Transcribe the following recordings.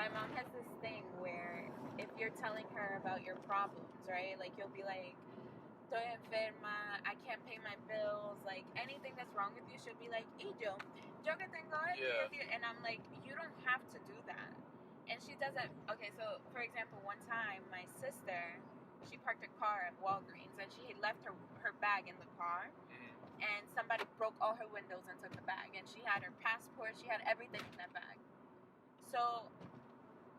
my mom has this thing where if you're telling her about your problems, right? Like, you'll be like, estoy enferma, I can't pay my bills, like, anything that's wrong with you, she'll be like, y yo que tengo esto, and I'm like, you don't have to do that. And she doesn't. Okay, so, for example, one time, my sister, she parked a car at Walgreens, and she had left her bag in the car, and somebody broke all her windows and took the bag, and she had her passport, she had everything in that bag. So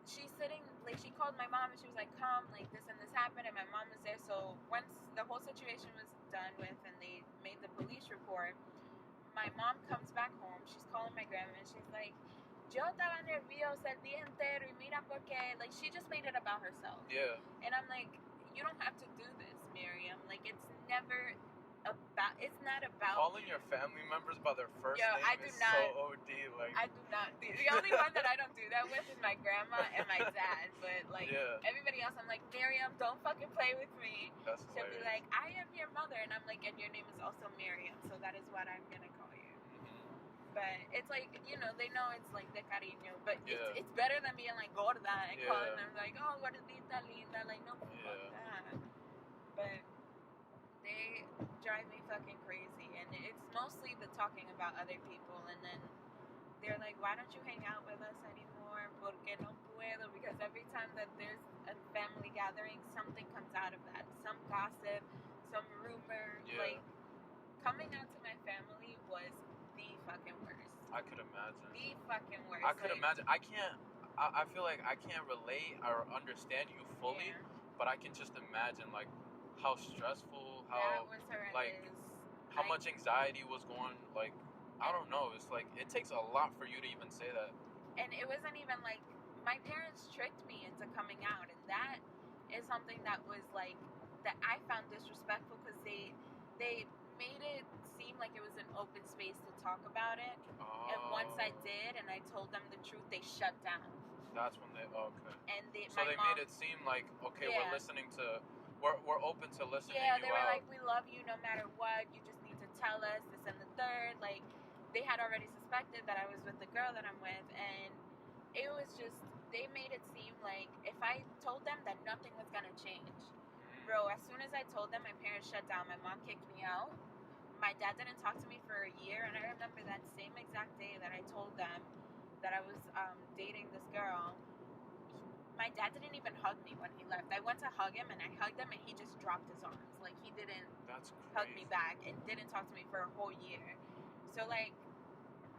she's sitting, like, she called my mom and she was like, come, like, this and this happened, and my mom was there. So once the whole situation was done with and they made the police report, my mom comes back home, she's calling my grandma, and she's like, yo estaba nerviosa el día entero y mira porque, like, she just made it about herself. Yeah. And I'm like, you don't have to do this, Miriam. Like, it's never about, it's not about calling your family members by their first name is so OD. Like, I do not do. The only one that I don't do that with is my grandma and my dad. But, like, everybody else, I'm like, Miriam, don't fucking play with me. That's She'll be like, I am your mother, and I'm like, and your name is also Miriam, so that is what I'm gonna call you. But it's like, you know, they know it's like de cariño, but it's better than being like gorda and calling them like, oh, gordita linda, like, no, fuck that. But they drive me fucking crazy, and it's mostly the talking about other people, and then they're like, why don't you hang out with us anymore? Porque no puedo, because every time that there's a family gathering, something comes out of that. Some gossip, some rumor, like, coming out to my family was the fucking worst. I could imagine. The fucking worst. I could imagine. I feel like I can't relate or understand you fully, but I can just imagine, like, how stressful, how, like, how much anxiety was going, like, I don't know. It's like, it takes a lot for you to even say that. And it wasn't even like, my parents tricked me into coming out, and that is something that was, like, that I found disrespectful, because they made it seem like it was an open space to talk about it. And once I did and I told them the truth, they shut down. That's when they And they made it seem like, okay, we're listening to, we're open to listening. Yeah, they were like, we love you no matter what, you just need to tell us this and the third. Like, they had already suspected that I was with the girl that I'm with, and it was just, they made it seem like if I told them that nothing was gonna change. Bro, as soon as I told them, my parents shut down. My mom kicked me out. My dad didn't talk to me for a year, and I remember that same exact day that I told them that I was dating this girl, my dad didn't even hug me when he left. I went to hug him, and I hugged him, and he just dropped his arms. Like, he didn't hug me back and didn't talk to me for a whole year. So, like,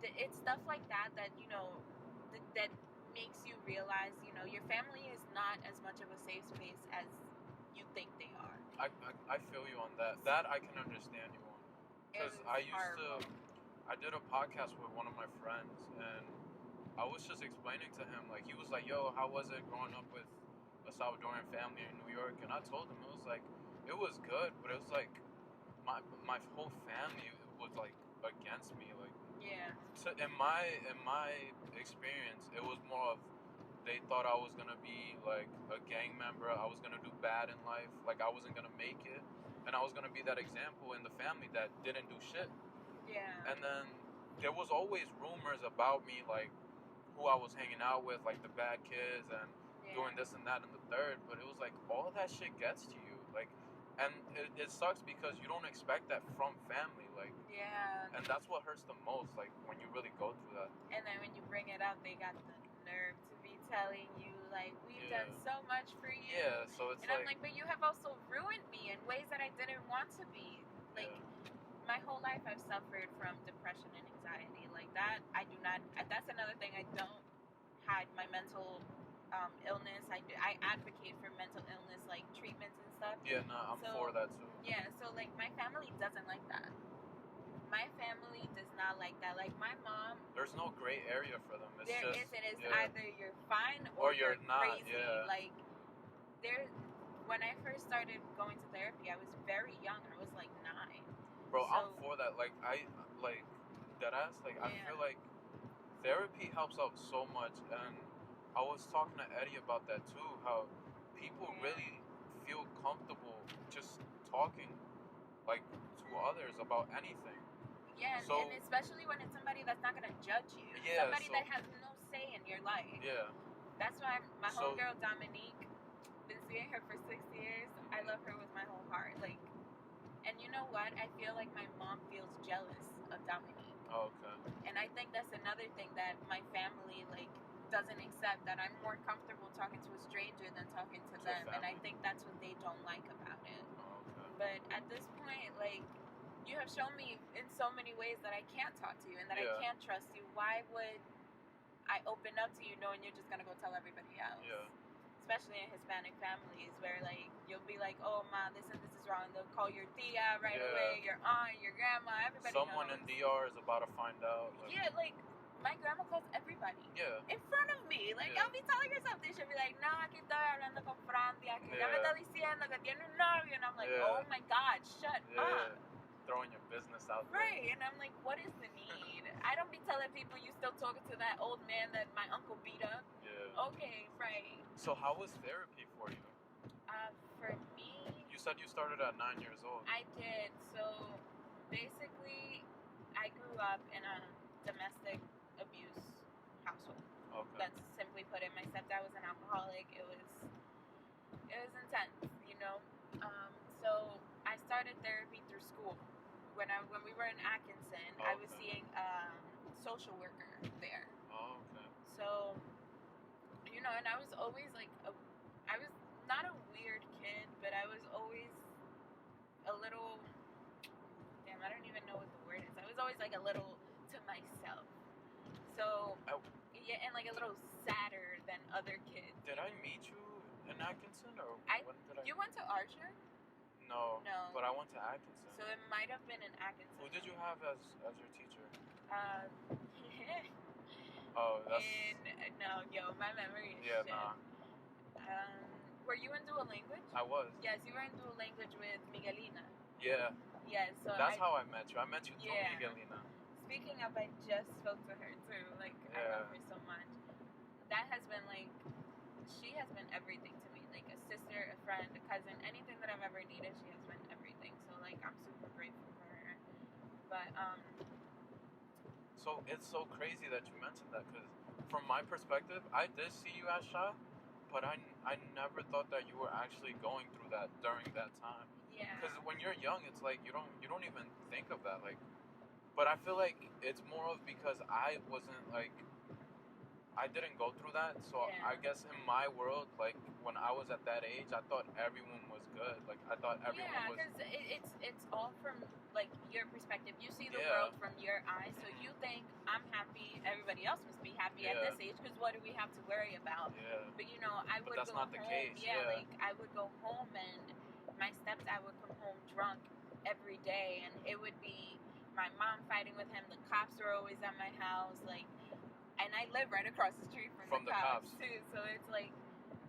it's stuff like that, you know, that makes you realize, you know, your family is not as much of a safe space as you think they are. I feel you on that. That I can understand you on. Because I did a podcast with one of my friends, and I was just explaining to him, like, he was like, yo, how was it growing up with a Salvadoran family in New York? And I told him, it was like, it was good, but it was like, my whole family was, like, against me. Like, so in my experience, it was more of, they thought I was gonna be like a gang member. I was gonna do bad in life. Like, I wasn't gonna make it, and I was gonna be that example in the family that didn't do shit. Yeah. And then there was always rumors about me, like who I was hanging out with, like the bad kids, and doing this and that and the third. But it was like, all that shit gets to you, like, and it sucks because you don't expect that from family, like. Yeah. And that's what hurts the most, like, when you really go through that. And then when you bring it up, they got the nerve to be telling you, like, we've done so much for you. Yeah, so it's, and I'm like, but you have also ruined me in ways that I didn't want to be. Like, my whole life I've suffered from depression and anxiety. Like, that, I do not, that's another thing, I don't hide my mental illness. I advocate for mental illness, like, treatments and stuff. Yeah, no, I'm for that too. Yeah, so, like, my family doesn't like that. My family does not like that. Like, my mom... There's no gray area for them. It's It's either you're fine or you're not, crazy. Yeah. Like, when I first started going to therapy, I was very young. I was, like, 9. Bro, I'm for that. Like, deadass, like, I feel like therapy helps out so much. And I was talking to Eddie about that, too. How people really feel comfortable just talking, like, to others about anything. Yeah, and especially when it's somebody that's not going to judge you. Somebody that has no say in your life. Yeah. That's why my So- homegirl Dominique, been seeing her for 6 years. I love her with my whole heart. Like, and you know what? I feel like my mom feels jealous of Dominique. Oh, okay. And I think that's another thing that my family, like, doesn't accept, that I'm more comfortable talking to a stranger than talking to To a them. And I family. think that's what they don't like about it. Oh, okay. But at this point, like, you have shown me in so many ways that I can't talk to you and that I Yeah. can't trust you. Why would I open up to you knowing you're just gonna go tell everybody else? Yeah. Especially in Hispanic families where, like, you'll be like, oh, ma, this and this is wrong. They'll call your tia right Yeah. away, your aunt, your grandma, everybody Someone knows. in DR is about to find out. Like, Yeah, like, my grandma calls everybody. Yeah. In front of me. Like, Yeah. I'll be telling her something. She'll be like, no, aquí estoy hablando con Francia, que ya me Yeah. está diciendo que tiene un novio. And I'm like, Yeah. oh my God, shut Yeah. up. Throwing your business out there. Right. And I'm like, what is the need? I don't be telling people you still talking to that old man that my uncle beat up. Yeah. Okay, right. So how was therapy for you? For me, You said you started at 9 years old. I did. So basically, I grew up in a domestic abuse household. Okay. That's simply put it. My stepdad was an alcoholic. It was intense, you know. So I started therapy through school. When we were in Atkinson, I was Okay. seeing a social worker there. Oh, okay. So, you know, and I was always like, I was not a weird kid, but I was always a little, damn, I don't even know what the word is. I was always like a little to myself. So, Oh. yeah, and like a little sadder than other kids. Did I meet you in Atkinson or when did I? You went to Archer? No. No. But I went to Atkinson. So it might have been in Atkinson. Who did you have as your teacher? Oh, that's. No, yo, my memory is Yeah, shit. nah. Were you in dual language? I was. Yes, you were in dual language with Miguelina. Yeah. Yes, so That's how I met you. I met you through Yeah. Miguelina. Speaking of, I just spoke to her too. Like, I Yeah. love her so much. That has been like, she has been everything to me. Like a sister, a friend, a cousin, anything that I've ever needed, she has been everything. So like, I'm super grateful for her. But So it's so crazy that you mentioned that because from my perspective, I did see you at Shaw, but I never thought that you were actually going through that during that time. yeah, Because when you're young, it's like you don't even think of that. Like, but I feel like it's more of because I wasn't like I didn't go through that. So Yeah. I guess in my world, like when I was at that age, I thought everyone was good. Like I thought everyone yeah, was. because it's all from like your perspective. You see the Yeah. world from your eyes, so you think I'm happy. Everybody else must be happy at Yeah. this age. Because what do we have to worry about? Yeah. But you know, I But would that's go not the home. case, Yeah, yeah. like I would go home and my stepdad would come home drunk every day, and it would be my mom fighting with him. The cops were always at my house, like, and I live right across the street from From the cops. too. So it's like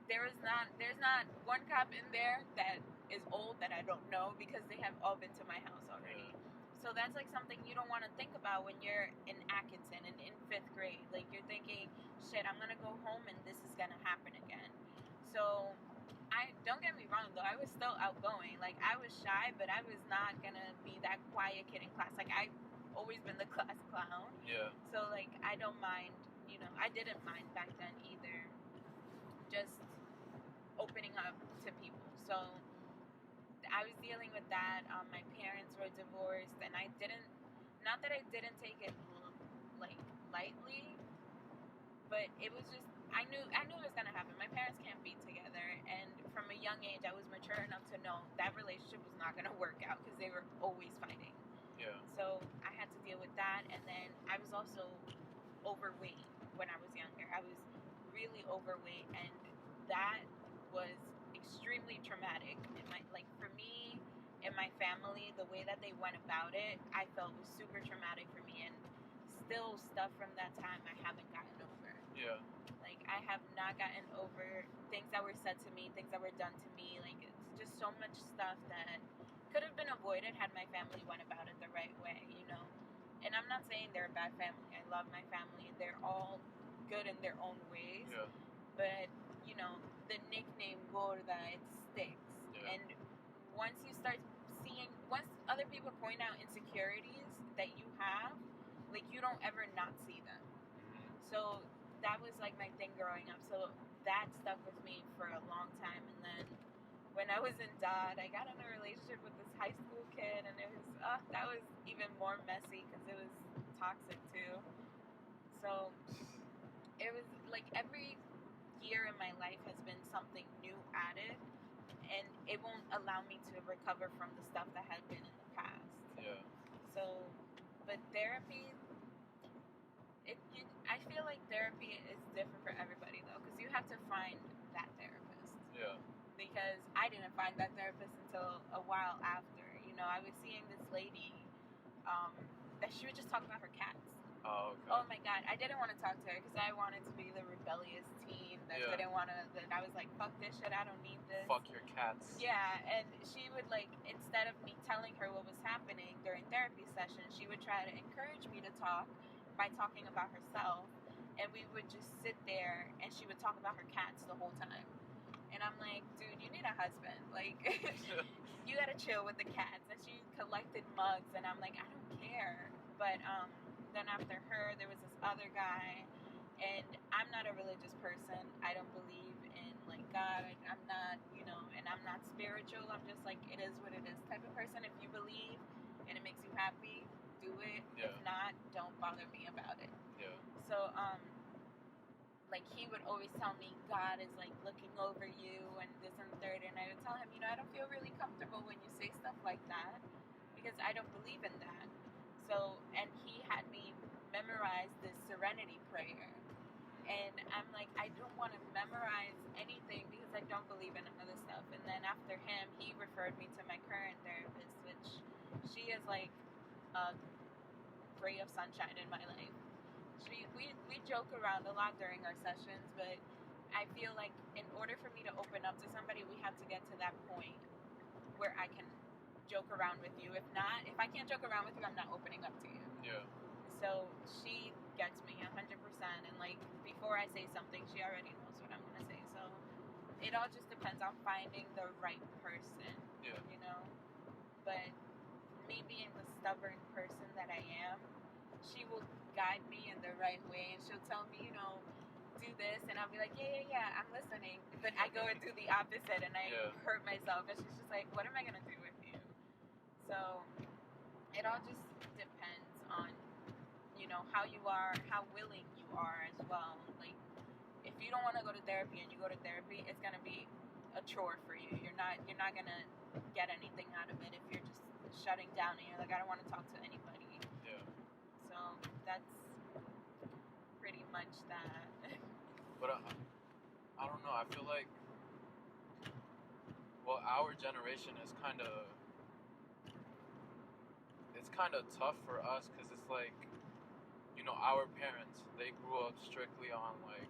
there's not one cop in there that is old that I don't know because they have all been to my house already. Yeah. So that's like something you don't want to think about when you're in Atkinson and in 5th grade. Like you're thinking, shit, I'm gonna go home and this is gonna happen again. So I don't get me wrong though, I was still outgoing. Like I was shy, but I was not gonna be that quiet kid in class. Like I've always been the class clown. Yeah. So like I don't mind, you know, I didn't mind back then either. Just opening up to people. So I was dealing with that. My parents were divorced, and I didn't. Not that I didn't take it like lightly, but it was just I knew it was gonna happen. My parents can't be together, and from a young age, I was mature enough to know that relationship was not gonna work out because they were always fighting. Yeah. So I had to deal with that, and then I was also overweight when I was younger. I was really overweight, and that was extremely traumatic. For me and my family, the way that they went about it, I felt was super traumatic for me, and still stuff from that time I haven't gotten over. Yeah. Like I have not gotten over things that were said to me, things that were done to me. Like it's just so much stuff that could have been avoided had my family went about it the right way, you know. And I'm not saying they're a bad family. I love my family. They're all good in their own ways. Yeah. But, you know, the nickname Gorda, it sticks. Yeah. And once other people point out insecurities that you have, like, you don't ever not see them. Mhm. So that was like my thing growing up. So that stuck with me for a long time. And then when I was in Dodd, I got in a relationship with this high school kid, and it was that was even more messy because it was toxic too. So it was like every year in my life has been something new added, and it won't allow me to recover from the stuff that had been in the past. Yeah. So, but therapy, I feel like therapy is different for everybody though, because you have to find that therapist. Yeah. Because I didn't find that therapist until a while after. You know, I was seeing this lady that she would just talk about her cats. Oh, okay. Oh my God, I didn't want to talk to her because I wanted to be the rebellious teen that didn't want to. That I was like, fuck this shit, I don't need this. Fuck your cats. Yeah, and she would like, instead of me telling her what was happening during therapy sessions, she would try to encourage me to talk by talking about herself, and we would just sit there and she would talk about her cats the whole time. And I'm like, dude, you need a husband. Like, you gotta chill with the cats. And she collected mugs, and I'm like, I don't care. But then after her, there was this other guy, and I'm not a religious person. I don't believe in like God. I'm not, and I'm not spiritual. I'm just like, it is what it is type of person. If you believe and it makes you happy, do it. Yeah. If not, don't bother me about it. Yeah. So like he would always tell me God is like looking over you and this and third, and I would tell him, I don't feel really comfortable when you say stuff like that because I don't believe in that. So, and he had me memorize this serenity prayer, and I'm like, I don't want to memorize anything because I don't believe in other stuff. And then after him, he referred me to my current therapist, which she is like a ray of sunshine in my life. We joke around a lot during our sessions, but I feel like in order for me to open up to somebody, we have to get to that point where I can joke around with you. If I can't joke around with you, I'm not opening up to you. Yeah. So she gets me 100%, and like before I say something, she already knows what I'm gonna say. So it all just depends on finding the right person. Yeah. But me being the stubborn person that I am, she will guide me in the right way, and she'll tell me, do this, and I'll be like, yeah, I'm listening. But I go and do the opposite, and I hurt myself, and she's just like, what am I gonna do with you? So it all just depends on, how you are, how willing you are as well. Like, if you don't want to go to therapy and you go to therapy, it's gonna be a chore for you. You're not gonna get anything out of it if you're just shutting down and you're like, I don't want to talk to anybody. Yeah. So that's pretty much that. But I don't know. I feel like, well, our generation is kind of tough for us because it's like, our parents, they grew up strictly on like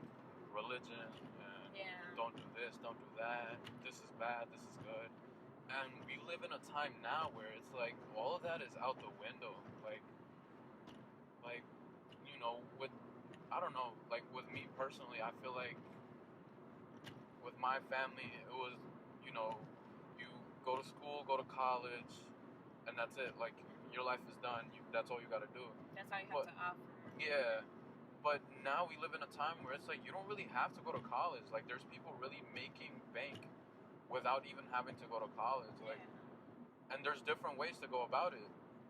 religion and don't do this, don't do that. This is bad, this is good. And we live in a time now where it's like all of that is out the window. Like with, I don't know, like with me personally, I feel like with my family, it was, you go to school, go to college, and that's it. Like, your life is done. That's all you got to do. That's all you have to offer. Yeah. But now we live in a time where it's like you don't really have to go to college. Like, there's people really making bank without even having to go to college. Like, and there's different ways to go about it,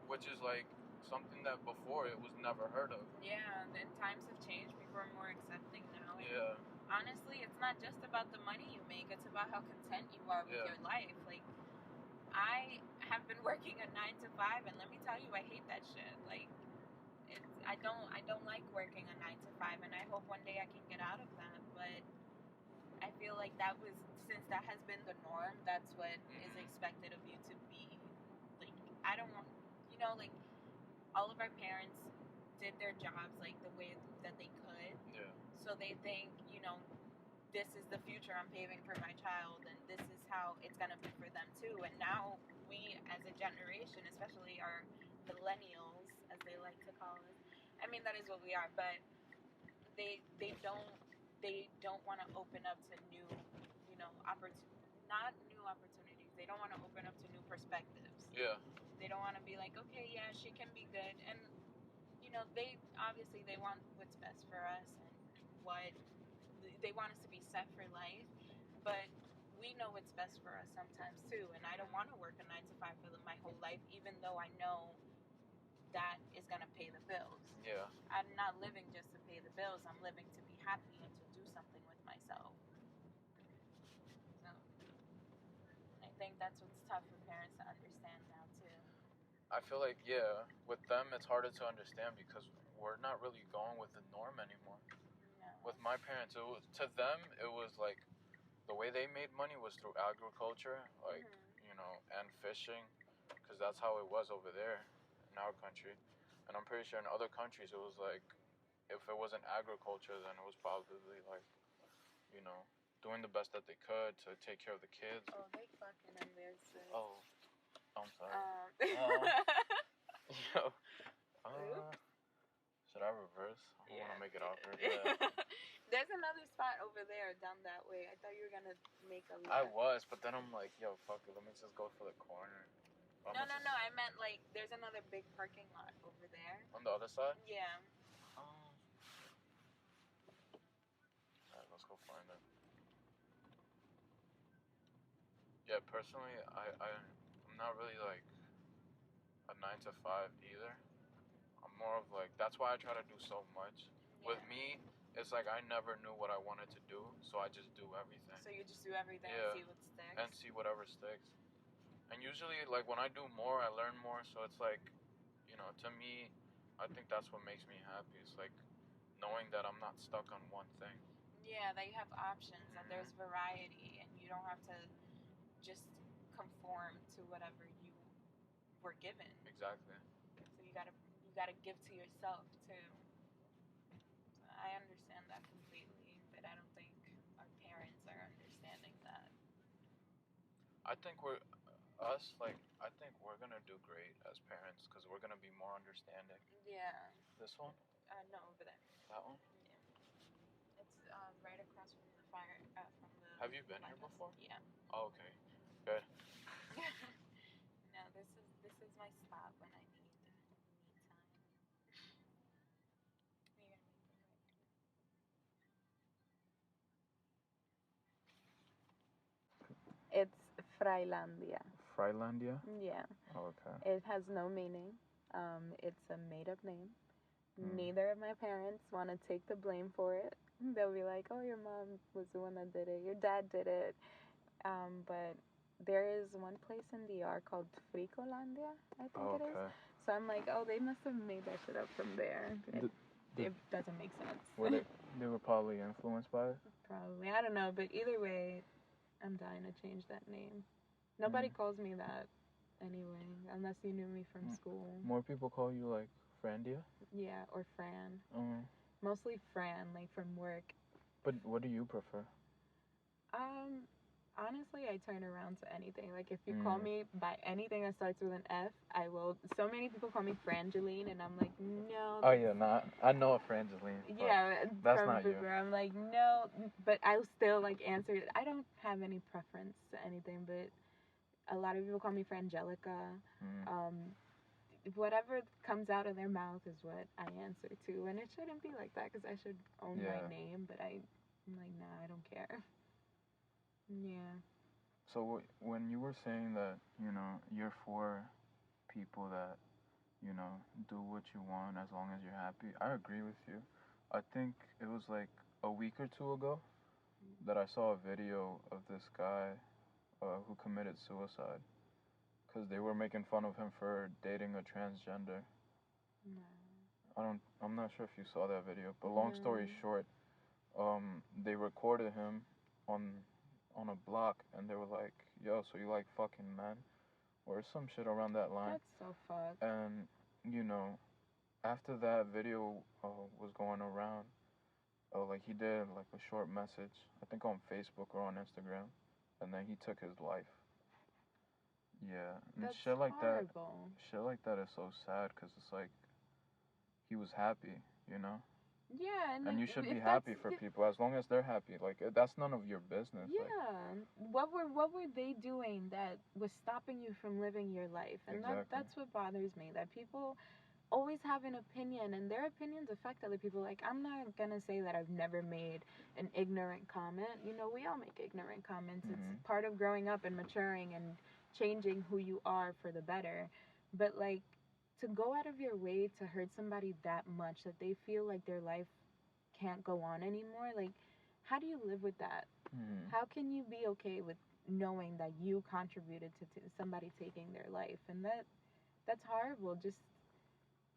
which is like something that before it was never heard of. Yeah, and times have changed. People are more accepting now. Yeah. Honestly, it's not just about the money you make. It's about how content you are with your life. Like, I have been working a 9 to 5, and let me tell you, I hate that shit. Like, I don't like working a 9 to 5, and I hope one day I can get out of that. But I feel like since that has been the norm, that's what is expected of you to be. Like, I don't want, like, all of our parents did their jobs like the way that they could. Yeah. So they think, this is the future I'm paving for my child, and this is how it's gonna be for them too. And now we, as a generation, especially our millennials, as they like to call us, I mean, that is what we are, but they don't want to open up to new, not new opportunities. They don't want to open up to new perspectives. Yeah. They don't want to be like, okay, yeah, she can be good, and they obviously they want what's best for us, and what they want us to be set for life, but we know what's best for us sometimes too. And I don't want to work a 9 to 5 for my whole life, even though I know that is gonna pay the bills. Yeah. I'm not living just to pay the bills. I'm living to be happy and to do something with myself. So I think that's what's tough for parents to understand now too. I feel like, yeah, with them it's harder to understand because we're not really going with the norm anymore. No. With my parents, to them it was like the way they made money was through agriculture, like, and fishing, because that's how it was over there in our country. And I'm pretty sure in other countries it was like, if it wasn't agriculture, then it was probably like, doing the best that they could to take care of the kids. Oh, they fucking embarrassing. Oh, I'm sorry. Should I reverse? I don't want to make it awkward. Yeah. There's another spot over there down that way. I thought you were gonna make a left. I was, but then I'm like, yo, fuck it, let me just go for the corner. No. I meant like there's another big parking lot over there. On the other side? Yeah. Alright, let's go find it. Yeah, personally, I'm not really like a 9 to 5 either. I'm more of like, that's why I try to do so much. Yeah. With me, it's like I never knew what I wanted to do, so I just do everything. So you just do everything and see what sticks? And see whatever sticks. And usually, like, when I do more, I learn more, so it's like, to me, I think that's what makes me happy. It's like knowing that I'm not stuck on one thing. Yeah, that you have options, that there's variety, and you don't have to just conform to whatever you were given. Exactly. So you gotta give to yourself too. So I understand that completely, but I don't think our parents are understanding that. I think we're gonna do great as parents because we're gonna be more understanding. Yeah. This one? No, over there. That one? Yeah. It's right across from the fire. From the. Have you been here before? Yeah. Oh, okay. Good. No, this is my spot when I need me time. It's Freilandia. Freilandia? Yeah. Oh, okay. It has no meaning. It's a made-up name. Neither of my parents want to take the blame for it. They'll be like, oh, your mom was the one that did it. Your dad did it. But there is one place in DR called Fricolandia, I think it is. So I'm like, oh, they must have made that shit up from there. It doesn't make sense. They were probably influenced by it? Probably. I don't know. But either way, I'm dying to change that name. Nobody calls me that anyway, unless you knew me from school. More people call you, like, Frandia? Yeah, or Fran. Mostly Fran, like, from work. But what do you prefer? Honestly, I turn around to anything. Like, if you call me by anything that starts with an F, I will. So many people call me Frangeline, and I'm like, no. Oh, yeah, I know a Frangeline. Yeah, that's not you. I'm like, no, but I'll still, like, answer it. I don't have any preference to anything, but a lot of people call me Frangelica. Whatever comes out of their mouth is what I answer to, and it shouldn't be like that, because I should own my name, but I'm like, nah, I don't care. Yeah. So when you were saying that, you're for people that, do what you want as long as you're happy, I agree with you. I think it was like a week or two ago that I saw a video of this guy who committed suicide because they were making fun of him for dating a transgender. No. I'm not sure if you saw that video, but long story short, they recorded him on a block, and they were like, yo, so you like fucking men? Or some shit around that line. That's so fucked. And, after that video was going around, like, he did, like, a short message, I think on Facebook or on Instagram, and then he took his life. Yeah. And that's shit like horrible. Shit like that is so sad, because it's like, he was happy, Yeah, and you should be happy for people as long as they're happy. Like, that's none of your business. Yeah. Like, what were they doing that was stopping you from living your life? And exactly. That's what bothers me. That people always have an opinion, and their opinions affect other people. Like, I'm not gonna say that I've never made an ignorant comment. You know, we all make ignorant comments. It's part of growing up and maturing and changing who you are for the better. But like, to go out of your way to hurt somebody that much that they feel like their life can't go on anymore, like, how do you live with that? How can you be okay with knowing that you contributed to somebody taking their life? And that's horrible. Just,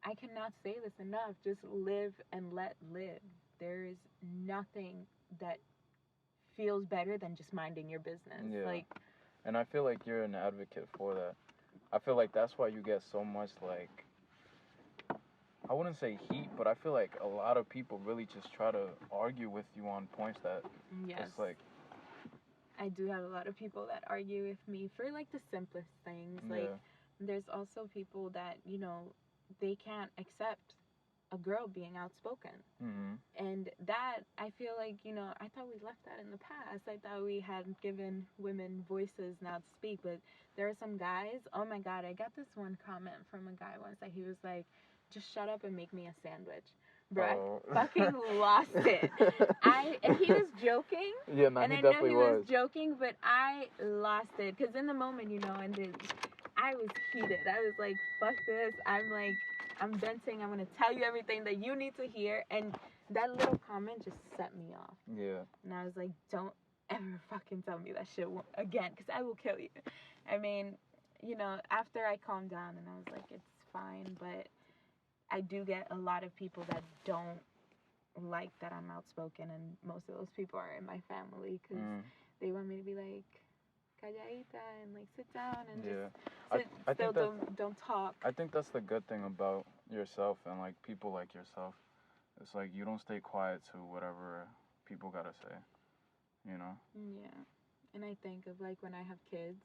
I cannot say this enough. Just live and let live. There is nothing that feels better than just minding your business. Yeah. Like, and I feel like you're an advocate for that. I feel like that's why you get so much, like, I wouldn't say heat, but I feel like a lot of people really just try to argue with you on points that it's like, I do have a lot of people that argue with me for like the simplest things. Like, there's also people that, you know, they can't accept a girl being outspoken. And that, I feel like, you know, I thought we left that in the past. I thought we had given women voices now to speak, but there are some guys, oh my God, I got this one comment from a guy once that he was like, just shut up and make me a sandwich. Bro, I fucking lost it. And he was joking. Yeah, no, and he I definitely know he was joking, but I lost it. Because in the moment, you know, and I was heated. I was like, fuck this. I'm venting. I'm going to tell you everything that you need to hear. And that little comment just set me off. Yeah. And I was like, don't ever fucking tell me that shit again, because I will kill you. I mean, you know, after I calmed down and I was like, it's fine, but I do get a lot of people that don't like that I'm outspoken, and most of those people are in my family because they want me to be like, calladita, and like sit down and just don't talk. I think that's the good thing about yourself and like people like yourself. It's like you don't stay quiet to whatever people gotta say, you know? Yeah. And I think of like when I have kids,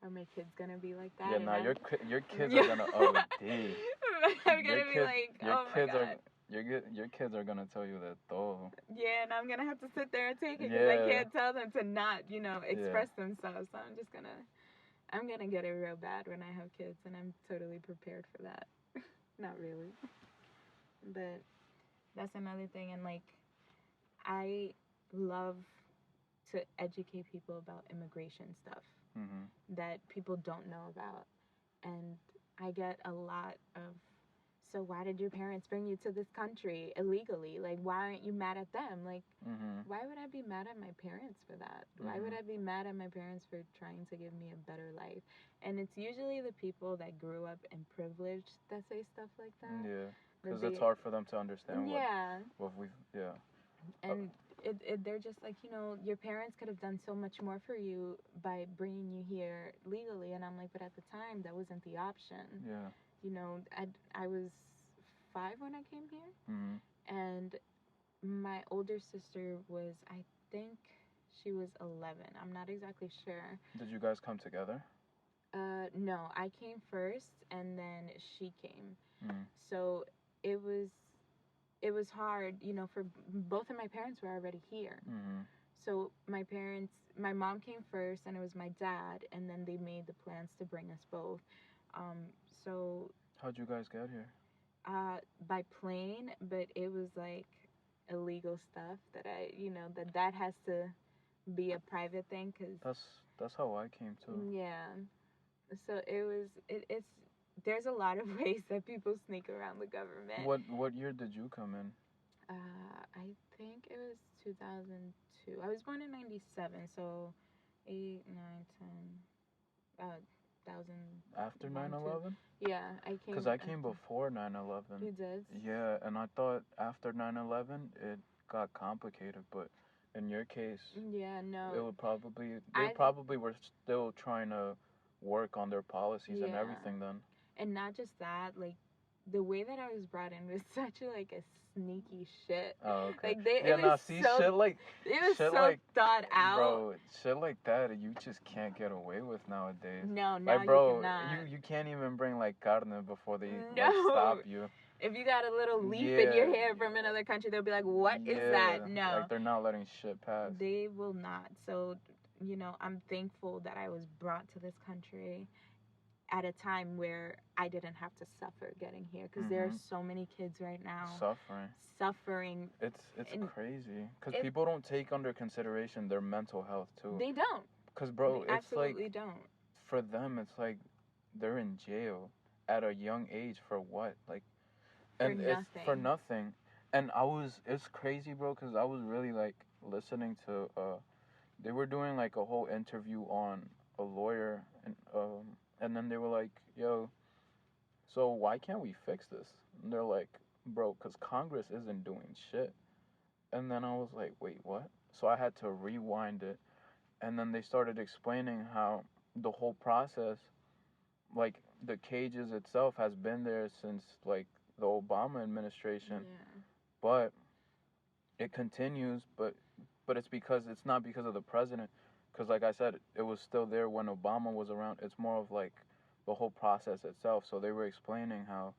are my kids gonna be like that? Yeah, nah, your kids are gonna OD. I'm gonna be like, oh my God. Your kids are gonna tell you that though. Yeah, and I'm gonna have to sit there and take it because I can't tell them to not, you know, express themselves. So I'm gonna get it real bad when I have kids, and I'm totally prepared for that. Not really, but that's another thing. And like, I love to educate people about immigration stuff that people don't know about, and I get a lot of, so why did your parents bring you to this country illegally? Like, why aren't you mad at them? Like, why would I be mad at my parents for that? Why would I be mad at my parents for trying to give me a better life? And it's usually the people that grew up in privilege that say stuff like that. Yeah, because it's hard for them to understand what we've, And they're just like, you know, your parents could have done so much more for you by bringing you here legally. And I'm like, but at the time, that wasn't the option. Yeah. You know, I was 5 when I came here, and my older sister was, I think she was 11. I'm not exactly sure. Did you guys come together? No, I came first, and then she came. So it was hard, you know, for both of my parents were already here. So my mom came first, and it was my dad, and then they made the plans to bring us both. So how'd you guys get here? By plane, but it was like illegal stuff that that has to be a private thing, cause that's how I came too. Yeah, so it's there's a lot of ways that people sneak around the government. What year did you come in? I think it was 2002. I was born in 97, so 8, 9, 10. 2000. After 9/11? Yeah, I came. Because I came before 9/11. You did? Yeah, and I thought after 9/11 it got complicated, but in your case, yeah, no, it would probably were still trying to work on their policies and everything then. And not just that, like the way that I was brought in was such a sneaky shit. Oh, okay. Like shit like it was shit so like, thought out. Bro, shit like that you just can't get away with nowadays. No, now like, bro, you cannot. You can't even bring like carne before they like, stop you. If you got a little leaf in your hair from another country, they'll be like, "What is that?" No, like they're not letting shit pass. They will not. So, you know, I'm thankful that I was brought to this country. at a time where I didn't have to suffer getting here, because there are so many kids right now suffering. It's crazy, because people don't take under consideration their mental health too. They don't. Because bro, they it's absolutely like don't. For them, it's like they're in jail at a young age for what? Like, and for it's for nothing. And it's crazy, bro, because I was really like listening to they were doing like a whole interview on a lawyer, and then they were like, yo, so why can't we fix this? And they're like, bro, because Congress isn't doing shit. And then I was like, wait, what? So I had to rewind it, and then they started explaining how the whole process, like the cages itself, has been there since like the Obama administration, but it continues, but it's not because of the president, because like I said, it was still there when Obama was around. It's more of like the whole process itself. So they were explaining how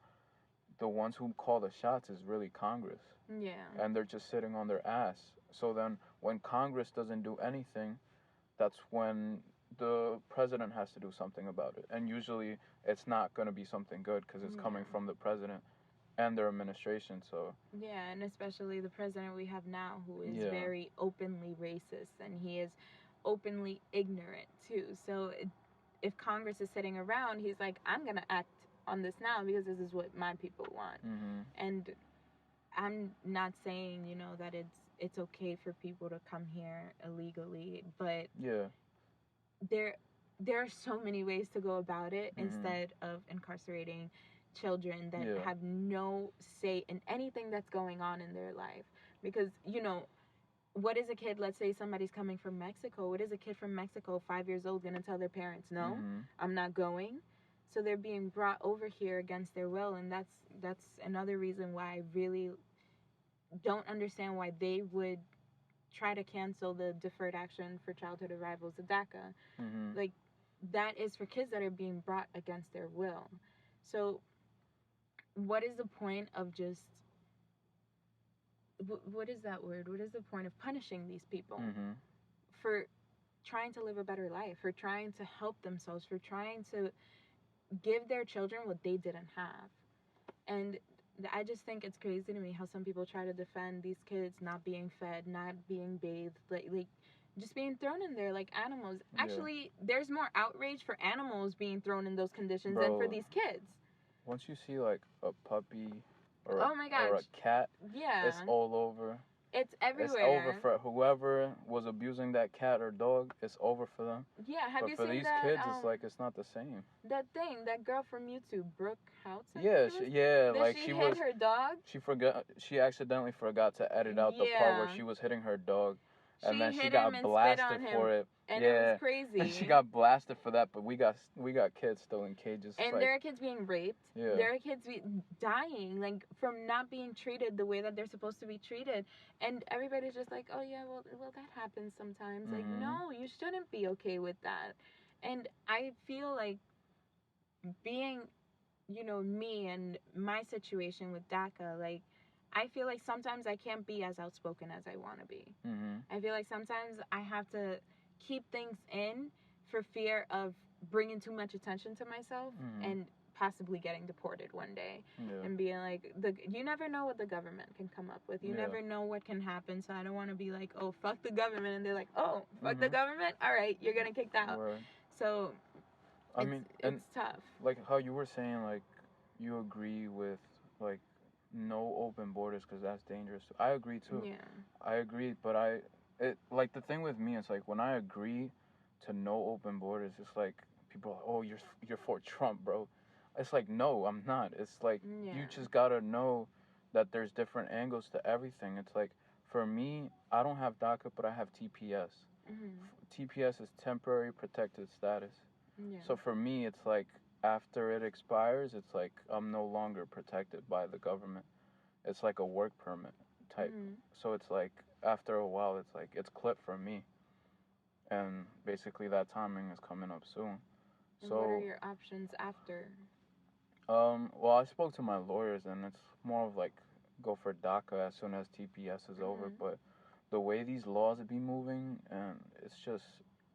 the ones who call the shots is really Congress. Yeah. And they're just sitting on their ass. So then when Congress doesn't do anything, that's when the president has to do something about it. And usually it's not going to be something good, because it's coming from the president and their administration. So yeah, and especially the president we have now, who is very openly racist, and he is openly ignorant too. So if Congress is sitting around, he's like, I'm gonna act on this now because this is what my people want. And I'm not saying, you know, that it's okay for people to come here illegally, but there are so many ways to go about it instead of incarcerating children that have no say in anything that's going on in their life. Because, you know, what is a kid, let's say somebody's coming from Mexico, what is a kid from Mexico, 5 years old, gonna tell their parents, no, I'm not going? So they're being brought over here against their will, and that's another reason why I really don't understand why they would try to cancel the deferred action for childhood arrivals of DACA. Like, that is for kids that are being brought against their will. So what is the point of just, what is that word? What is the point of punishing these people for trying to live a better life, for trying to help themselves, for trying to give their children what they didn't have? And I just think it's crazy to me how some people try to defend these kids not being fed, not being bathed, like just being thrown in there like animals. Actually, there's more outrage for animals being thrown in those conditions than for these kids. Once you see like a puppy or, oh my gosh, or a cat, it's all over. It's everywhere. It's over for whoever was abusing that cat or dog. It's over for them. Yeah, have but you for seen these that, kids, it's like it's not the same. That girl from YouTube, Brooke House. Yeah, like she hit her dog. She accidentally forgot to edit out the part where she was hitting her dog, and then she got blasted for it. And it was crazy. And she got blasted for that, but we got kids still in cages. And like, there are kids being raped. Yeah. There are kids dying, like, from not being treated the way that they're supposed to be treated. And everybody's just like, oh yeah, well that happens sometimes. Like, no, you shouldn't be okay with that. And I feel like being, you know, me and my situation with DACA, like, I feel like sometimes I can't be as outspoken as I want to be. I feel like sometimes I have to keep things in for fear of bringing too much attention to myself and possibly getting deported one day. And being like, you never know what the government can come up with. You never know what can happen. So I don't want to be like, oh, fuck the government. And they're like, oh, fuck the government? All right, you're getting kicked out. Word. So I mean, it's tough. Like how you were saying, like, you agree with, like, no open borders because that's dangerous. I agree too. Yeah. I agree, but like the thing with me is like when I agree to no open borders, it's like people are like, oh, you're for Trump, bro. It's like, no, I'm not. It's like you just gotta know that there's different angles to everything. It's like, for me, I don't have DACA, but I have TPS. TPS is temporary protected status. So for me, it's like, after it expires, it's like I'm no longer protected by the government. It's like a work permit type. So it's like after a while, it's like it's clipped for me, and basically that timing is coming up soon. And so what are your options after? Well, I spoke to my lawyers, and it's more of like go for DACA as soon as TPS is over. But the way these laws be moving, and it's just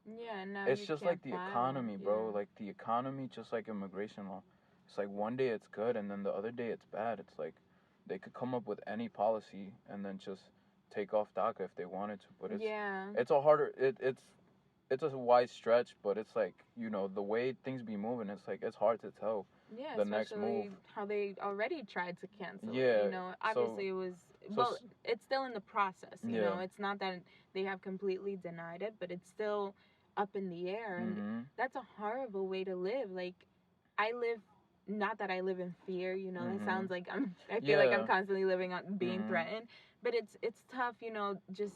Yeah, no, It's you just can't like the file. economy, bro. Yeah. Like the economy, just like immigration law. It's like one day it's good, and then the other day it's bad. It's like they could come up with any policy and then just take off DACA if they wanted to. But it's a harder. It's a wide stretch, but it's like, you know, the way things be moving. It's like it's hard to tell. Yeah, The next especially move. how they already tried to cancel it. Yeah, You know, obviously it was, well, it's still in the process. You know, it's not that they have completely denied it, but it's still up in the air. And that's a horrible way to live. Like, I live, not that I live in fear, you know, it sounds like I feel like I'm constantly living on being threatened, but it's tough, you know, just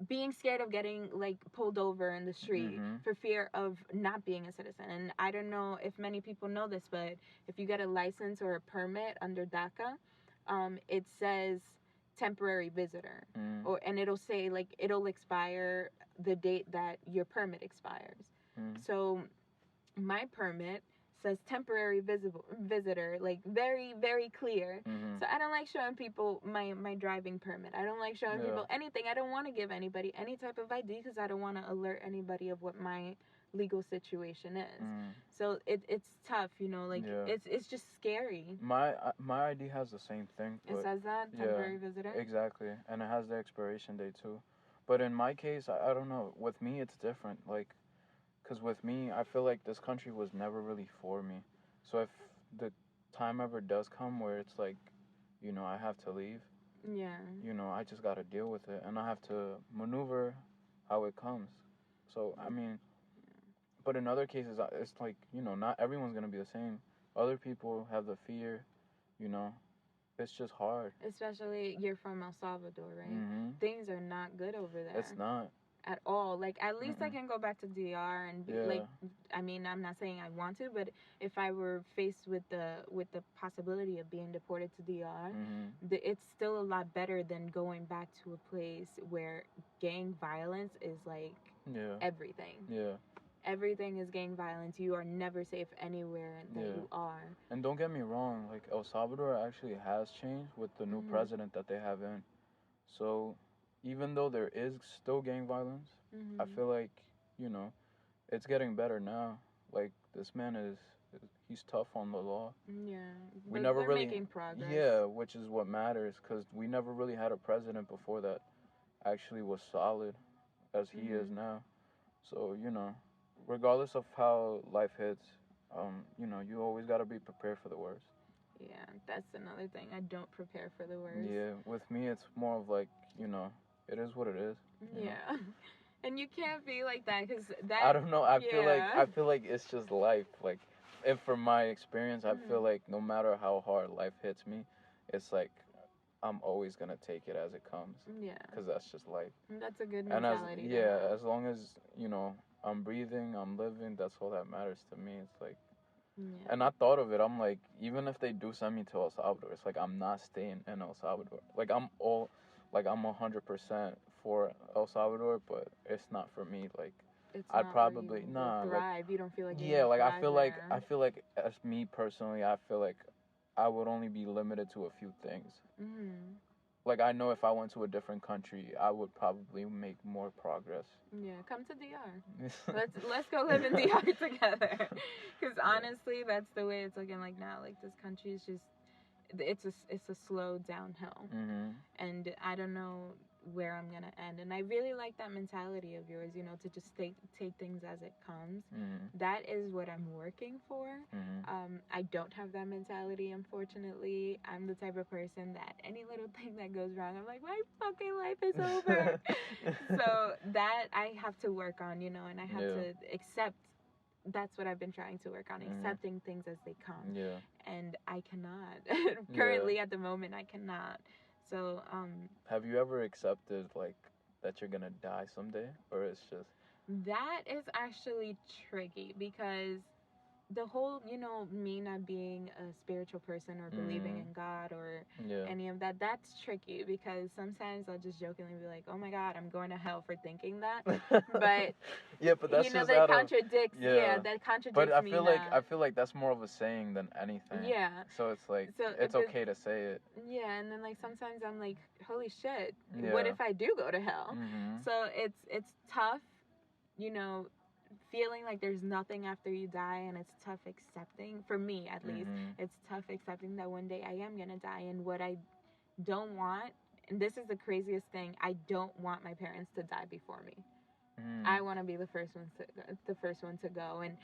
being scared of getting like pulled over in the street for fear of not being a citizen. And I don't know if many people know this, but if you get a license or a permit under DACA, it says temporary visitor, and it'll say like it'll expire the date that your permit expires. So my permit says temporary visitor, like very, very clear. So I don't like showing people my driving permit. I don't like showing people anything. I don't want to give anybody any type of ID because I don't want to alert anybody of what my legal situation is. So it's tough, you know, like it's just scary. My ID has the same thing. It says that temporary visitor. Exactly, and it has the expiration date too. But in my case, I don't know. With me, it's different. Like, because with me, I feel like this country was never really for me. So if the time ever does come where it's like, you know, I have to leave, you know, I just got to deal with it. And I have to maneuver how it comes. So, I mean, but in other cases, it's like, you know, not everyone's going to be the same. Other people have the fear, you know. It's just hard. Especially, you're from El Salvador, right? Things are not good over there. It's not. At all. Like, at least I can go back to DR and be like, I mean, I'm not saying I want to, but if I were faced with the possibility of being deported to DR, it's still a lot better than going back to a place where gang violence is like everything. Everything is gang violence. You are never safe anywhere that you are. And don't get me wrong, like El Salvador actually has changed with the new president that they have in. So even though there is still gang violence, I feel like, you know, it's getting better now. Like, this man he's tough on the law. Yeah. We never really making progress. Yeah, which is what matters, because we never really had a president before that actually was solid as he is now. So, you know, regardless of how life hits, you know, you always got to be prepared for the worst. Yeah, that's another thing. I don't prepare for the worst. Yeah, with me, it's more of like, you know, it is what it is. Yeah. Know? And you can't be like that, because that... I don't know. I feel like it's just life. Like, if from my experience, I feel like no matter how hard life hits me, it's like I'm always going to take it as it comes. Yeah. Because that's just life. That's a good mentality. And as long as, you know, I'm breathing, I'm living, that's all that matters to me. It's like, and I thought of it, I'm like, even if they do send me to El Salvador, it's like I'm not staying in El Salvador. Like, I'm 100% for El Salvador, but it's not for me. Like, I'd probably thrive. Like, you don't feel like I feel like as me personally, I feel like I would only be limited to a few things. Like, I know if I went to a different country, I would probably make more progress. Yeah, come to DR. Let's go live in DR together. Because honestly, that's the way it's looking like now. Like, this country is just, it's a slow downhill. And I don't know where I'm gonna end. And I really like that mentality of yours, you know, to just take things as it comes. That is what I'm working for. I don't have that mentality, unfortunately. I'm the type of person that any little thing that goes wrong, I'm like, my fucking life is over. So that I have to work on, you know, and I have to accept. That's what I've been trying to work on, accepting things as they come. And I cannot. Currently, at the moment, I cannot. So, have you ever accepted, like, that you're gonna die someday? Or it's just... That is actually tricky, because the whole, you know, me not being a spiritual person or believing in God or any of that, that's tricky, because sometimes I'll just jokingly be like, oh my God, I'm going to hell for thinking that. But, but that's, you know, that contradicts, that contradicts but I me feel now. I feel like that's more of a saying than anything. So it's like, it's okay to say it. Yeah, and then, like, sometimes I'm like, holy shit, what if I do go to hell? So it's tough you know, feeling like there's nothing after you die, and it's tough accepting, for me at least, it's tough accepting that one day I am gonna die. And what I don't want, and this is the craziest thing, I don't want my parents to die before me. I want to be the first one to go. And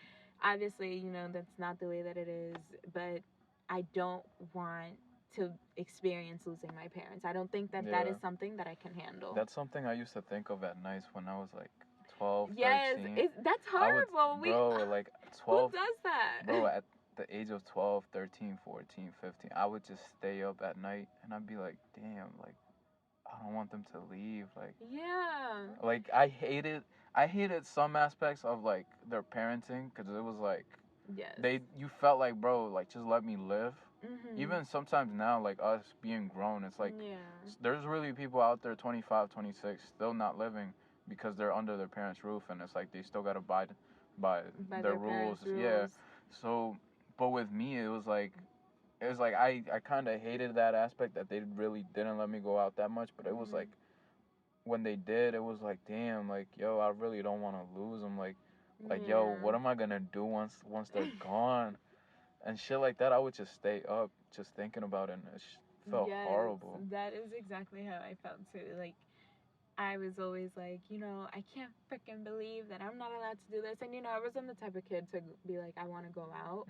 obviously, you know, that's not the way that it is, but I don't want to experience losing my parents. I don't think that that is something that I can handle. That's something I used to think of at nights when I was like 12, yes, 13. that's horrible. Like 12. Who does that? Bro, at the age of 12, 13, 14, 15, I would just stay up at night and I'd be like, damn, like, I don't want them to leave. Like, yeah. Like, I hated some aspects of, like, their parenting, because it was like, yes. You felt like, bro, like, just let me live. Mm-hmm. Even sometimes now, like, us being grown, it's like, there's really people out there, 25, 26, still not living because they're under their parents' roof, and it's like they still got to abide by their rules. Yeah. So, but with me, it was like I kind of hated that aspect that they really didn't let me go out that much, but it was like, when they did, it was like, damn, like, yo, I really don't want to lose them. Like, yo, what am I gonna do once they're gone? And shit like that, I would just stay up just thinking about it, and it felt horrible. That is exactly how I felt too. Like, I was always like, you know, I can't freaking believe that I'm not allowed to do this. And, you know, I wasn't the type of kid to be like, I want to go out.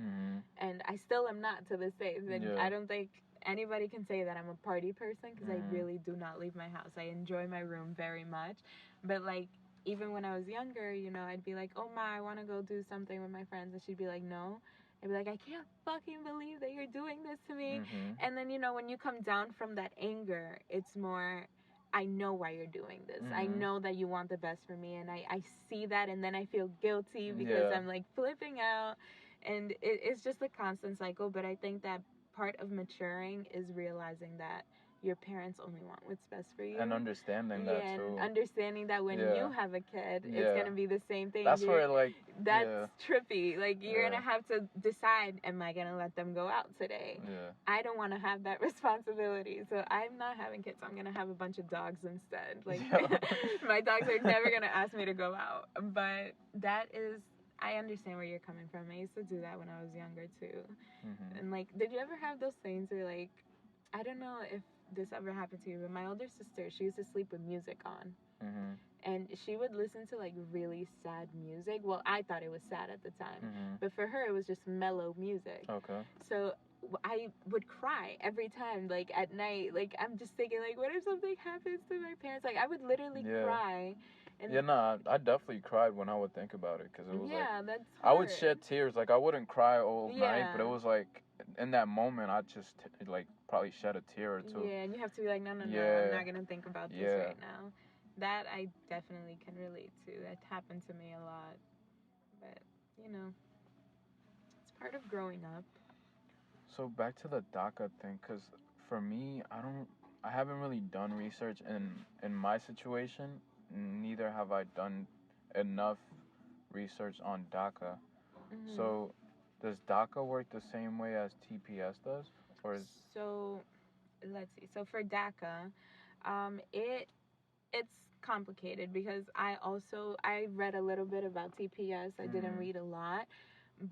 And I still am not to this day. I don't think anybody can say that I'm a party person, because I really do not leave my house. I enjoy my room very much. But, like, even when I was younger, you know, I'd be like, oh, Ma, I want to go do something with my friends. And she'd be like, no. I'd be like, I can't fucking believe that you're doing this to me. And then, you know, when you come down from that anger, it's more, I know why you're doing this. I know that you want the best for me, and I see that, and then I feel guilty because I'm like flipping out, and it's just a constant cycle. But I think that part of maturing is realizing that your parents only want what's best for you, and understanding that too. And understanding that when you have a kid, it's gonna be the same thing. That's where, like, that's trippy. Like, you're gonna have to decide, am I gonna let them go out today? I don't want to have that responsibility, so I'm not having kids. I'm gonna have a bunch of dogs instead. Like, my dogs are never gonna ask me to go out. But that is, I understand where you're coming from. I used to do that when I was younger too. And, like, did you ever have those things where, like, I don't know if this ever happened to you, but my older sister, she used to sleep with music on. And she would listen to, like, really sad music. Well, I thought it was sad at the time. But for her, it was just mellow music. Okay. So I would cry every time, like, at night. Like, I'm just thinking, like, what if something happens to my parents? Like, I would literally cry. And I definitely cried when I would think about it, because it was like, that's I would shed tears. Like, I wouldn't cry all night, but it was like, in that moment, I just, like, probably shed a tear or two. Yeah, and you have to be like, no, I'm not going to think about this right now. That I definitely can relate to. That happened to me a lot. But, you know, it's part of growing up. So back to the DACA thing, because for me, I haven't really done research in my situation. Neither have I done enough research on DACA. So does DACA work the same way as TPS does? So, let's see. So for DACA, it's complicated, because I read a little bit about TPS. I didn't read a lot,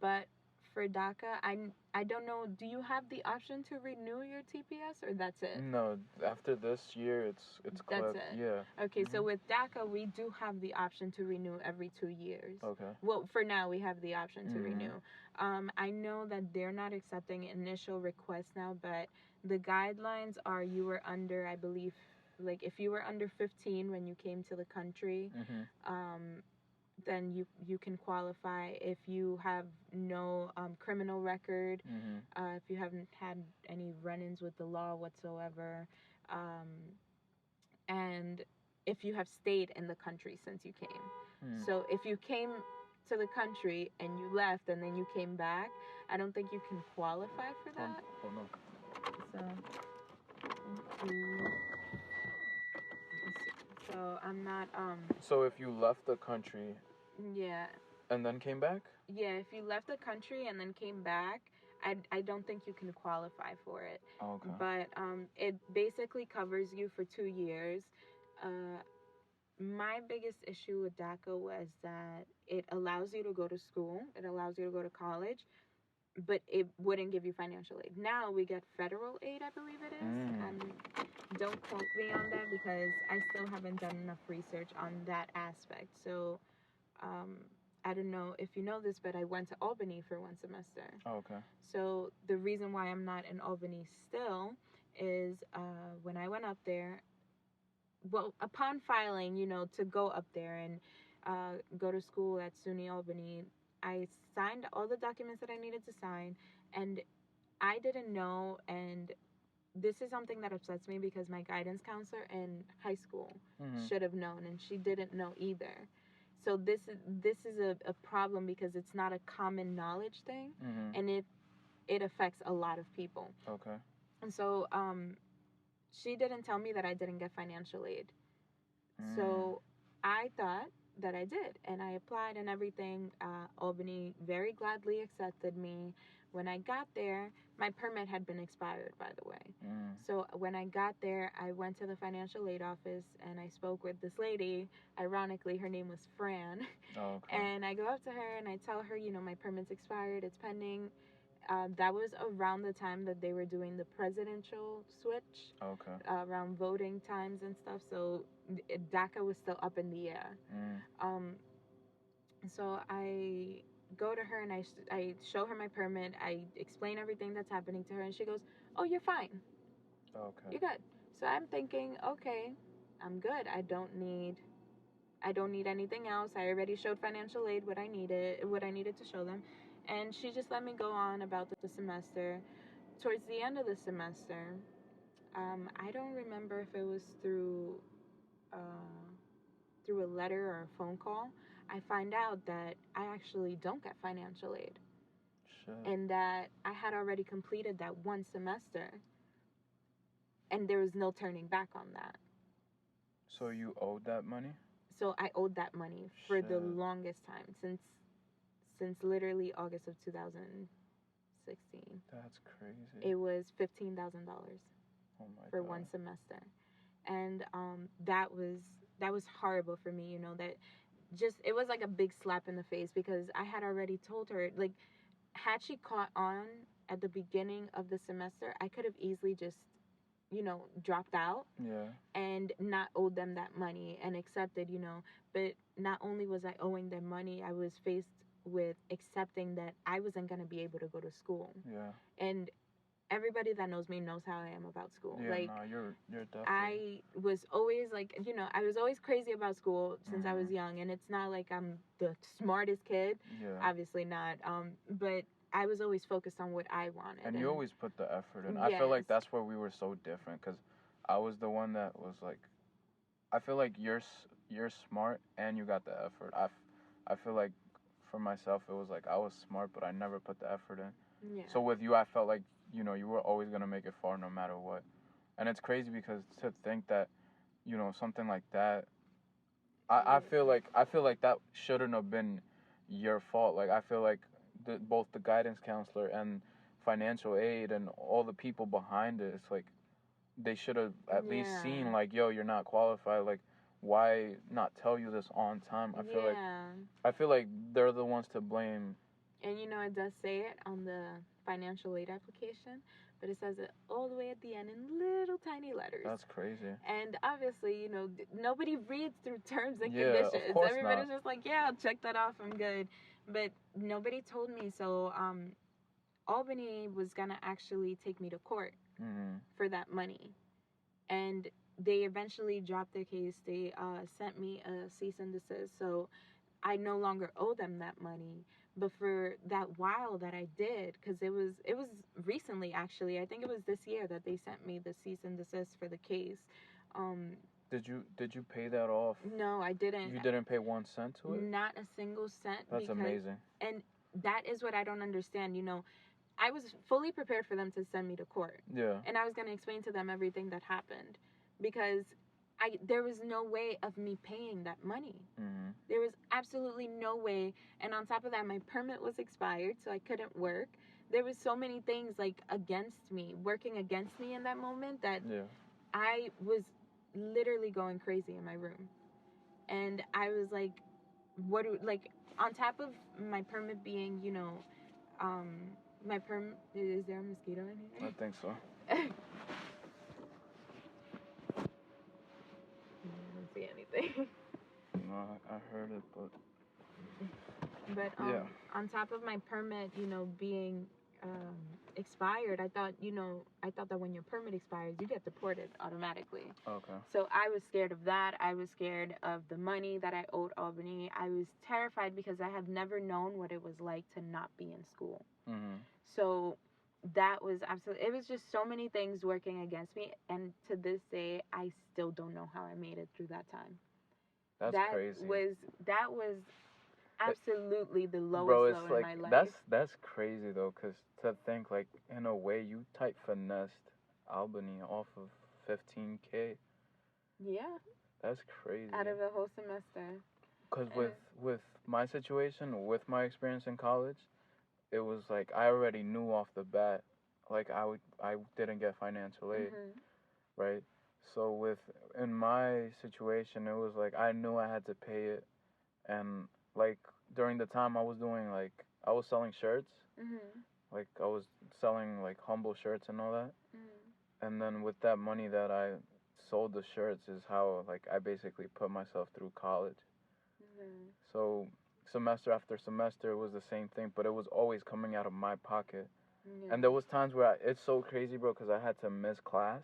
but for DACA, I don't know. Do you have the option to renew your TPS, or that's it? No, after this year, it's clipped. That's it. Yeah. Okay, so with DACA, we do have the option to renew every 2 years. Okay. Well, for now, we have the option to renew. I know that they're not accepting initial requests now, but the guidelines are, you were under, I believe, like, if you were under 15 when you came to the country, then you can qualify. If you have no criminal record, if you haven't had any run-ins with the law whatsoever, and if you have stayed in the country since you came. So if you came to the country and you left and then you came back, I don't think you can qualify for that. Hold on. So, let's see. So I'm not So if you left the country. Yeah. And then came back? Yeah, if you left the country and then came back, I don't think you can qualify for it. Okay. But it basically covers you for 2 years. my biggest issue with DACA was that it allows you to go to school, it allows you to go to college, but it wouldn't give you financial aid. Now we get federal aid, I believe it is. Don't quote me on that because I still haven't done enough research on that aspect. So I don't know if you know this, but I went to Albany for one semester. Oh, okay. So the reason why I'm not in Albany still is when I went up there, well, upon filing, to go up there and go to school at SUNY Albany, I signed all the documents that I needed to sign, and I didn't know, and this is something that upsets me because my guidance counselor in high school should have known, and she didn't know either. So this is a problem because it's not a common knowledge thing, and it affects a lot of people. Okay. And so she didn't tell me that I didn't get financial aid. So I thought that I did, and I applied and everything. Albany very gladly accepted me. When I got there, my permit had been expired, by the way. So when I got there, I went to the financial aid office and I spoke with this lady. Ironically, her name was Fran. Oh, okay. And I go up to her and I tell her, my permit's expired, it's pending. That was around the time that they were doing the presidential switch. Okay. Around voting times and stuff. So DACA was still up in the air. So I go to her and I show her my permit. I explain everything that's happening to her, and she goes, "Oh, you're fine. Okay. You're good." So I'm thinking, okay, I'm good. I don't need anything else. I already showed financial aid what I needed to show them, and she just let me go on about the semester. Towards the end of the semester, I don't remember if it was through a letter or a phone call. I find out that I actually don't get financial aid. Shit. And that I had already completed that one semester. And there was no turning back on that. So you owed that money? So I owed that money for the longest time, since literally August of 2016. That's crazy. It was $15,000 for God. one semester. And that was horrible for me, that just, it was like a big slap in the face because I had already told her, like, had she caught on at the beginning of the semester, I could have easily just, dropped out and not owed them that money and accepted, but not only was I owing them money, I was faced with accepting that I wasn't going to be able to go to school. Yeah. And everybody that knows me knows how I am about school. Yeah, like, no, you're definitely. I was always like, I was always crazy about school since I was young, and it's not like I'm the smartest kid. Yeah. Obviously not. But I was always focused on what I wanted. And you always put the effort in. Yes. I feel like that's where we were so different because I was the one that was like, I feel like you're smart and you got the effort. I feel like for myself it was like I was smart but I never put the effort in. Yeah. So with you I felt like you were always gonna make it far no matter what. And it's crazy because to think that something like that, I feel like that shouldn't have been your fault. Like I feel like both the guidance counselor and financial aid and all the people behind it, it's like they should have at least seen like, yo, you're not qualified. Like, why not tell you this on time? I feel like they're the ones to blame. And it does say it on the financial aid application, but it says it all the way at the end in little tiny letters. That's crazy. And obviously, nobody reads through terms and Yeah, conditions. of course Everybody's not. just like, yeah, I'll check that off, I'm good. But nobody told me. So Albany was gonna actually take me to court for that money, and they eventually dropped their case. They sent me a cease and desist, so I no longer owe them that money. But for that while that I did, because it was recently, actually, I think it was this year that they sent me the cease and desist for the case. Did you pay that off? No, I didn't. You didn't pay 1 cent to it? Not a single cent. That's amazing. And that is what I don't understand. I was fully prepared for them to send me to court. Yeah. And I was going to explain to them everything that happened, because there was no way of me paying that money. There was absolutely no way. And on top of that, my permit was expired, so I couldn't work. There was so many things like working against me in that moment, that I was literally going crazy in my room. And I was like, on top of my permit being, my permit, is there a mosquito in here? I think so. I don't see anything. No, I heard it, but But on top of my permit, being expired, I thought that when your permit expires, you get deported automatically. Okay. So I was scared of that. I was scared of the money that I owed Albany. I was terrified because I have never known what it was like to not be in school. Mm-hmm. So that was absolutely, it was just so many things working against me. And to this day, I still don't know how I made it through that time. That's crazy. That was absolutely the lowest Bro, it's low in my like life. that's crazy though, cause to think like in a way you type finessed Albany off of 15K. Yeah. That's crazy. Out of a whole semester. Cause with my situation, with my experience in college, it was like I already knew off the bat, like I didn't get financial aid, right? So in my situation, it was like I knew I had to pay it, and like during the time I was doing like I was selling shirts, like I was selling like humble shirts and all that, and then with that money that I sold the shirts is how like I basically put myself through college. So semester after semester it was the same thing, but it was always coming out of my pocket. And there was times where it's so crazy, bro, because I had to miss class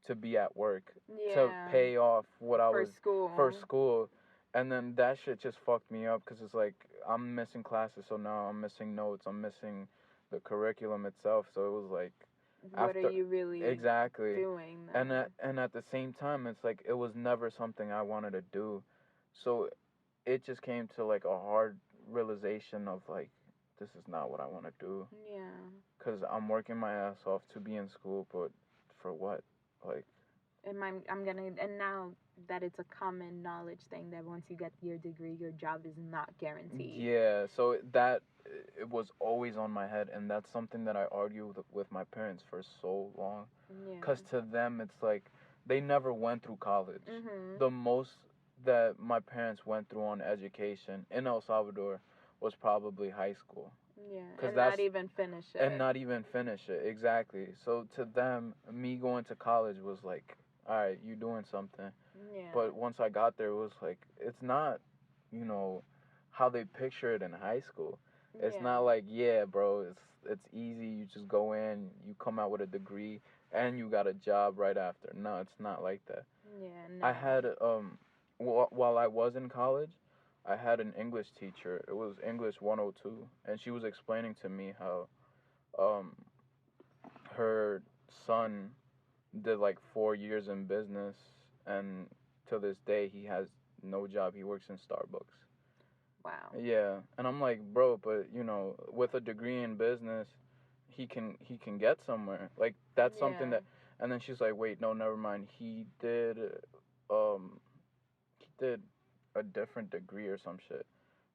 to be at work to pay off what I was for school, and then that shit just fucked me up because it's like I'm missing classes, so now I'm missing notes, I'm missing the curriculum itself, so it was like what are you really doing then? And at the same time it's like it was never something I wanted to do, so it just came to like a hard realization of like this is not what I want to do. Yeah. Because I'm working my ass off to be in school, but for what? Like. And now that it's a common knowledge thing that once you get your degree, your job is not guaranteed. Yeah, so that it was always on my head, and that's something that I argued with my parents for so long. Yeah. Because to them, it's like they never went through college. The most that my parents went through on education in El Salvador was probably high school. Yeah, and not even finish it. And not even finish it, exactly. So to them, me going to college was like, all right, you doing something. Yeah. But once I got there, it was like, it's not, how they picture it in high school. It's not like, yeah, bro, it's easy. You just go in, you come out with a degree, and you got a job right after. No, it's not like that. Yeah, no. I had, while I was in college, I had an English teacher. It was English 102, and she was explaining to me how her son did like 4 years in business, and to this day he has no job. He works in Starbucks. Wow. Yeah, and I'm like, bro, but with a degree in business, he can get somewhere. Like that's something that. And then she's like, wait, no, never mind. He did a different degree or some shit,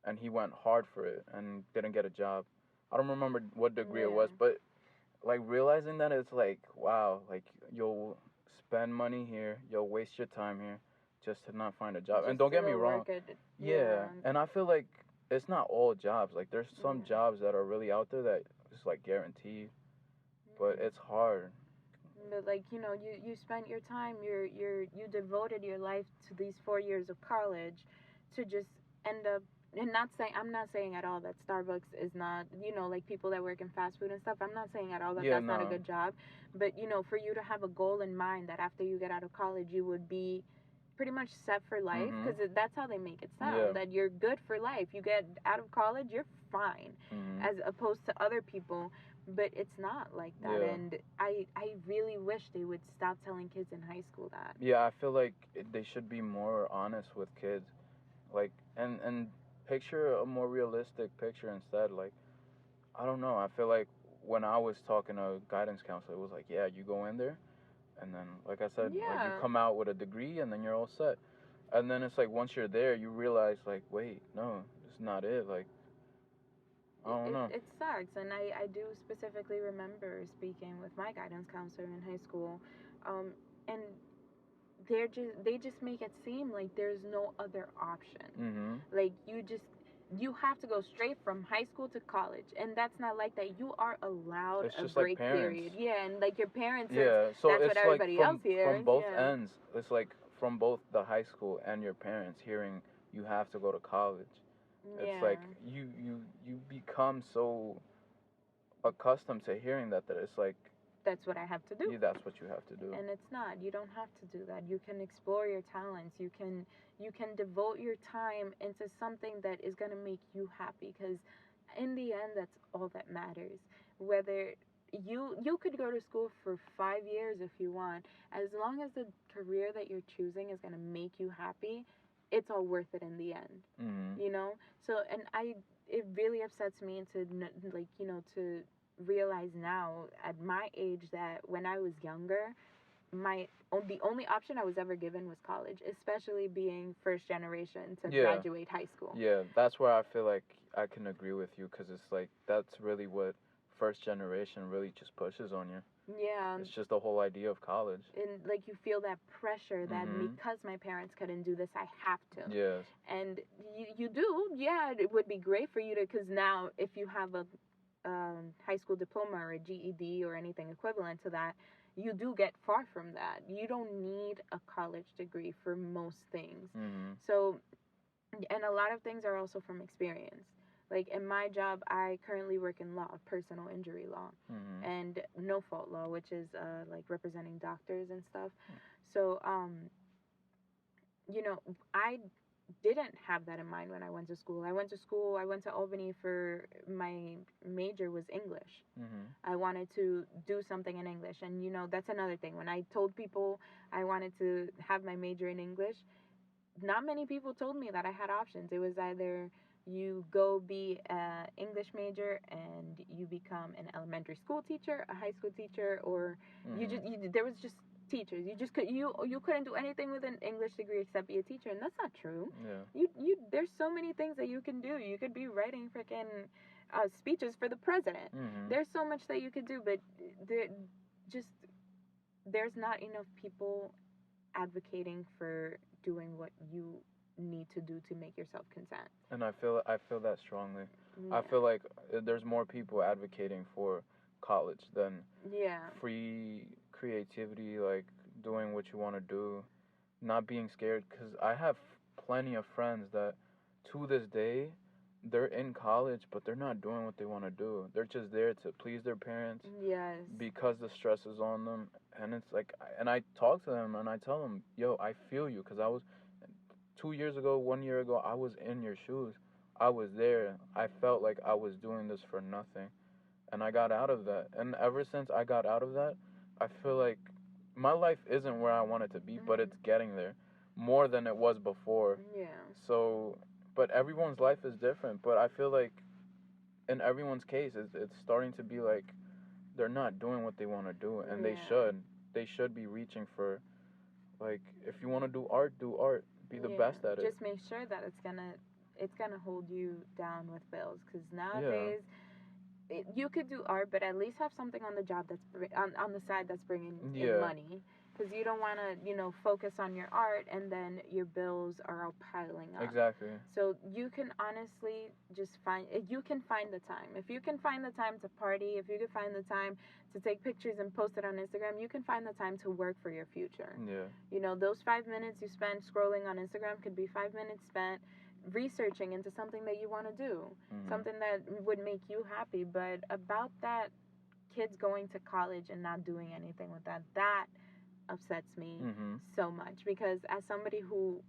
and he went hard for it and didn't get a job. I don't remember what degree it was, but like realizing that it's like, wow, like you'll spend money here, you'll waste your time here just to not find a job. And don't get me wrong, and I feel like it's not all jobs. Like there's some jobs that are really out there that is like guaranteed, but it's hard. But like you spent your time, you devoted your life to these 4 years of college, to just end up. And I'm not saying at all that Starbucks is not, like people that work in fast food and stuff. I'm not saying at all that that's not a good job. But for you to have a goal in mind that after you get out of college you would be pretty much set for life, because that's how they make it sound, that you're good for life. You get out of college, you're fine, as opposed to other people. But it's not like that, and I really wish they would stop telling kids in high school that. Yeah, I feel like they should be more honest with kids, like and picture a more realistic picture instead. Like, I don't know. I feel like when I was talking to a guidance counselor, it was like, yeah, you go in there, and then like I said, like you come out with a degree, and then you're all set. And then it's like once you're there, you realize like, wait, no, it's not it. Like. I don't know. It sucks, and I do specifically remember speaking with my guidance counselor in high school, and they just make it seem like there's no other option. Mm-hmm. Like you have to go straight from high school to college, and that's not like that. You are allowed It's a just like break parents. period. Yeah, and like your parents. Yeah, so That's it's what like everybody else hears. from both Yeah. ends. It's like from both the high school and your parents hearing you have to go to college. Yeah. It's like you become so accustomed to hearing that it's like That's what I have to do. yeah, that's what you have to do. And it's not. You don't have to do that. You can explore your talents. You can devote your time into something that is going to make you happy, because in the end that's all that matters. Whether you could go to school for 5 years if you want, as long as the career that you're choosing is going to make you happy, it's all worth it in the end. Mm-hmm. You know? So, and it really upsets me to realize now at my age that when I was younger, the only option I was ever given was college, especially being first generation to graduate high school. Yeah, that's where I feel like I can agree with you, because it's like that's really what first generation really just pushes on you. Yeah. It's just the whole idea of college. And like you feel that pressure that Mhm. because my parents couldn't do this, I have to. Yes. And you do, yeah, it would be great for you to, because now if you have a high school diploma or a GED or anything equivalent to that, you do get far from that. You don't need a college degree for most things. Mm-hmm. So, and a lot of things are also from experience. Like in my job, I currently work in law, personal injury law, Mm-hmm. and no fault law, which is like representing doctors and stuff. So, I didn't have that in mind when I went to school. I went to Albany for my major was English. Mm-hmm. I wanted to do something in English. And, that's another thing. When I told people I wanted to have my major in English, not many people told me that I had options. It was either you go be an English major and you become an elementary school teacher, a high school teacher, or Mm-hmm. there was just teachers. You couldn't do anything with an English degree except be a teacher, and that's not true. Yeah. There's so many things that you can do. You could be writing freaking speeches for the president. Mm-hmm. There's so much that you could do, but there's not enough people advocating for doing what you need to do to make yourself content. And I feel that strongly. Yeah. I feel like there's more people advocating for college than Yeah. free creativity, like doing what you want to do, not being scared. Because I have plenty of friends that to this day they're in college, but they're not doing what they want to do. They're just there to please their parents. Yes. Because the stress is on them. And it's like, and I talk to them and I tell them, yo, I feel you. Because I was 2 years ago, 1 year ago, I was in your shoes. I was there. I felt like I was doing this for nothing. And I got out of that. And ever since I got out of that, I feel like my life isn't where I want it to be, but it's getting there more than it was before. Yeah. So, but everyone's life is different. But I feel like in everyone's case, it's starting to be like they're not doing what they want to do, and they should. They should be reaching for, like, if you want to do art, be the best at it. Just make sure that it's gonna hold you down with bills, because nowadays you could do art, but at least have something on the job on the side that's bringing in money. Because you don't want to, focus on your art and then your bills are all piling up. Exactly. So you can honestly just find the time. If you can find the time to party, if you can find the time to take pictures and post it on Instagram, you can find the time to work for your future. Yeah. Those 5 minutes you spend scrolling on Instagram could be 5 minutes spent researching into something that you want to do, something that would make you happy. But about that, kids going to college and not doing anything with that upsets me so much, because as somebody who,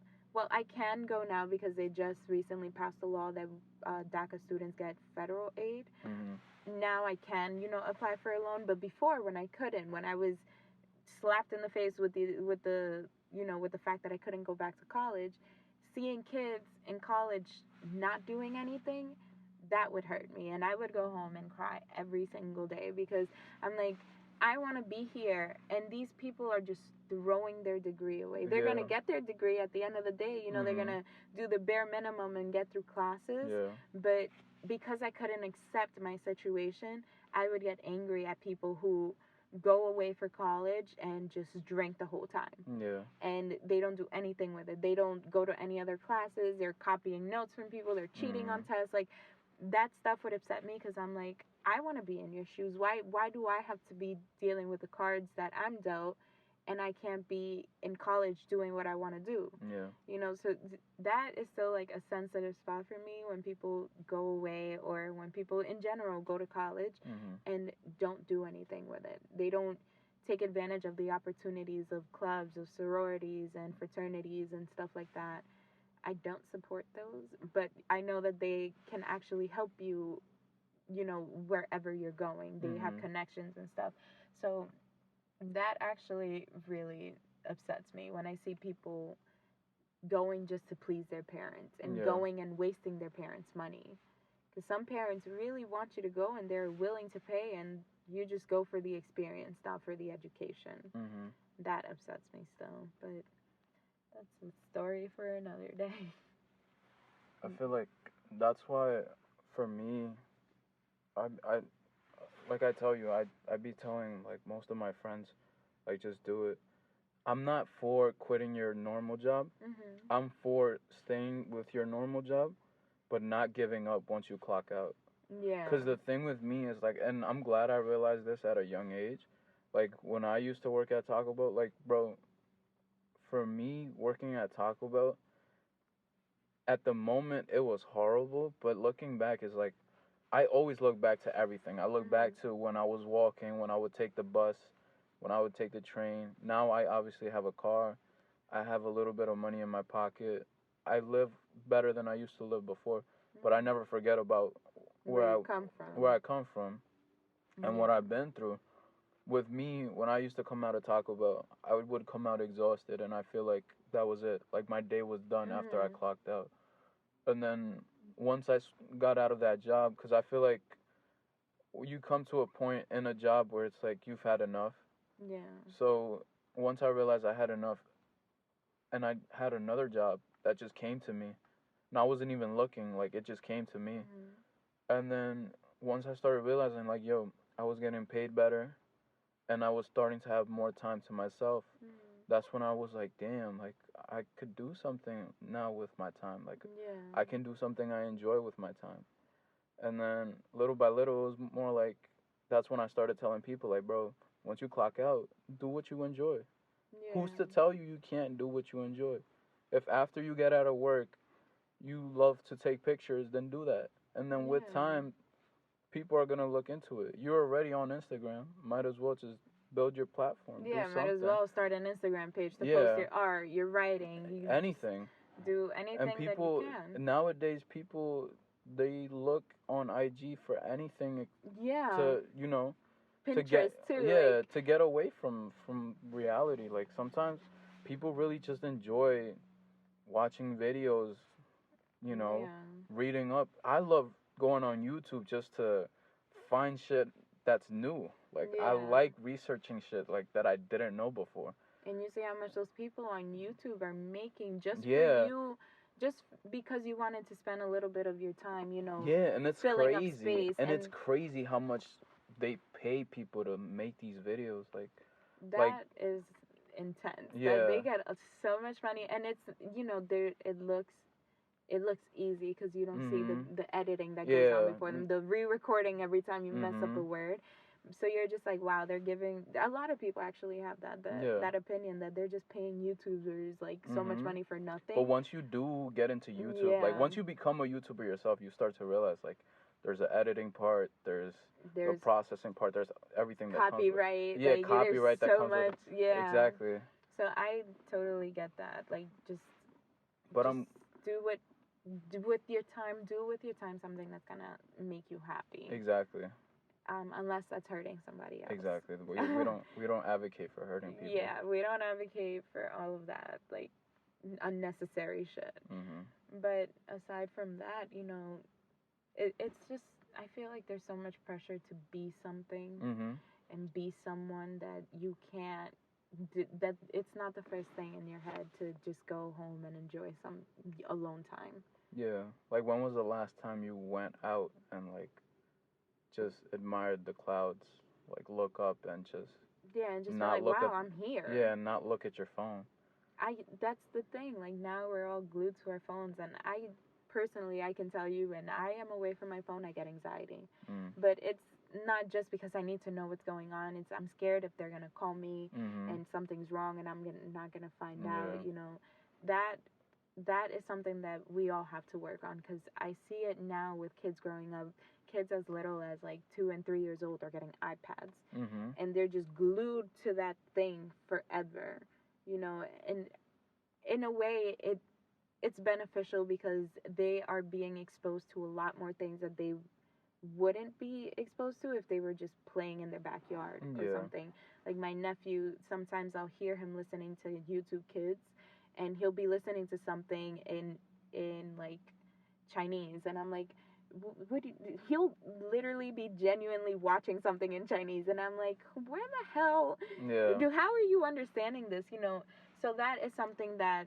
I can go now because they just recently passed a law that DACA students get federal aid. Now I can, apply for a loan, but before, when I couldn't, when I was slapped in the face with the fact that I couldn't go back to college, seeing kids in college not doing anything, that would hurt me, and I would go home and cry every single day, because I'm like, I want to be here, and these people are just throwing their degree away. They're going to get their degree at the end of the day. They're going to do the bare minimum and get through classes. But because I couldn't accept my situation, I would get angry at people who go away for college and just drink the whole time. Yeah. And they don't do anything with it. They don't go to any other classes. They're copying notes from people. They're cheating on tests. Like, that stuff would upset me because I'm like, I want to be in your shoes. Why do I have to be dealing with the cards that I'm dealt, and I can't be in college doing what I want to do? Yeah. You know, so that is still like a sensitive spot for me when people go away, or when people in general go to college and don't do anything with it. They don't take advantage of the opportunities of clubs, of sororities and fraternities and stuff like that. I don't support those, but I know that they can actually help you, you know, wherever you're going. They have connections and stuff. So that actually really upsets me when I see people going just to please their parents and going and wasting their parents' money. Because some parents really want you to go and they're willing to pay, and you just go for the experience, not for the education. That upsets me still, but that's a story for another day. I feel like that's why, for me, I like I tell you, I be telling like most of my friends, like, just do it. I'm not for quitting your normal job. I'm for staying with your normal job, but not giving up once you clock out. Yeah. Because the thing with me is, like, and I'm glad I realized this at a young age. Like, when I used to work at Taco Bell, like, bro, for me, working at Taco Bell, at the moment, it was horrible. But looking back is, like, I always look back to everything. I look back to when I was walking, when I would take the bus, when I would take the train. Now I obviously have a car. I have a little bit of money in my pocket. I live better than I used to live before. But I never forget about where I come from and what I've been through. With me, when I used to come out of Taco Bell, I would come out exhausted, and I feel like that was it. Like, my day was done after I clocked out. And then once I got out of that job, because I feel like you come to a point in a job where it's like you've had enough. Yeah. So once I realized I had enough, and I had another job that just came to me, and I wasn't even looking, like, it just came to me. And then once I started realizing, like, yo, I was getting paid better, and I was starting to have more time to myself, that's when I was like, damn, like, I could do something now with my time. Like, I can do something I enjoy with my time. And then little by little, it was more like, that's when I started telling people, like, bro, once you clock out, do what you enjoy. Who's to tell you can't do what you enjoy? If after you get out of work, you love to take pictures, then do that. And then with time, people are going to look into it. You're already on Instagram. Might as well just build your platform. Yeah, do might as well start an Instagram page to post your art, your writing. Anything. Do anything and people, that you can. Nowadays, people, they look on IG for anything to, you know, Pinterest to get, too. yeah, like, to get away from reality. Like, sometimes people really just enjoy watching videos, you know, reading up. I love going on YouTube just to find shit that's new. Like, I like researching shit, like, that I didn't know before. And you see how much those people on YouTube are making just for you, just because you wanted to spend a little bit of your time, you know. Yeah, and it's filling crazy. Up space and it's crazy how much they pay people to make these videos. Like, that is intense. Yeah. They get so much money, and it's, you know, it looks easy because you don't see the editing that goes on before them, the re-recording every time you mess up a word. So you're just like, wow, they're giving, a lot of people actually have that opinion that they're just paying YouTubers like so much money for nothing. But once you do get into YouTube, like, once you become a YouTuber yourself, you start to realize, like, there's the editing part, there's the processing part, there's everything that copyright. comes with. Yeah, copyright that comes with. Yeah. Exactly. So I totally get that. Like, just do with your time something that's gonna make you happy. Exactly. Unless that's hurting somebody else. Exactly. We don't advocate for hurting people. Yeah, we don't advocate for all of that, like, unnecessary shit. But aside from that, you know, it's just, I feel like there's so much pressure to be something and be someone that you can't. That it's not the first thing in your head to just go home and enjoy some alone time. Yeah. Like, when was the last time you went out and, like, just admired the clouds? like look up and just and just be not like, look wow, at I'm here. yeah, and not look at your phone. That's the thing. Like, now we're all glued to our phones, and personally, I can tell you, when I am away from my phone, I get anxiety. But it's not just because I need to know what's going on. It's I'm scared if they're gonna call me and something's wrong, and I'm not gonna find out. You know, that is something that we all have to work on, because I see it now with kids growing up. Kids as little as like 2 and 3 years old are getting iPads, and they're just glued to that thing forever. You know, and in a way, it's beneficial because they are being exposed to a lot more things that they wouldn't be exposed to if they were just playing in their backyard or something. Like my nephew, sometimes I'll hear him listening to YouTube Kids, and he'll be listening to something in like Chinese, and I'm like, he'll literally be genuinely watching something in Chinese, and I'm like, where the hell how are you understanding this? You know, so that is something that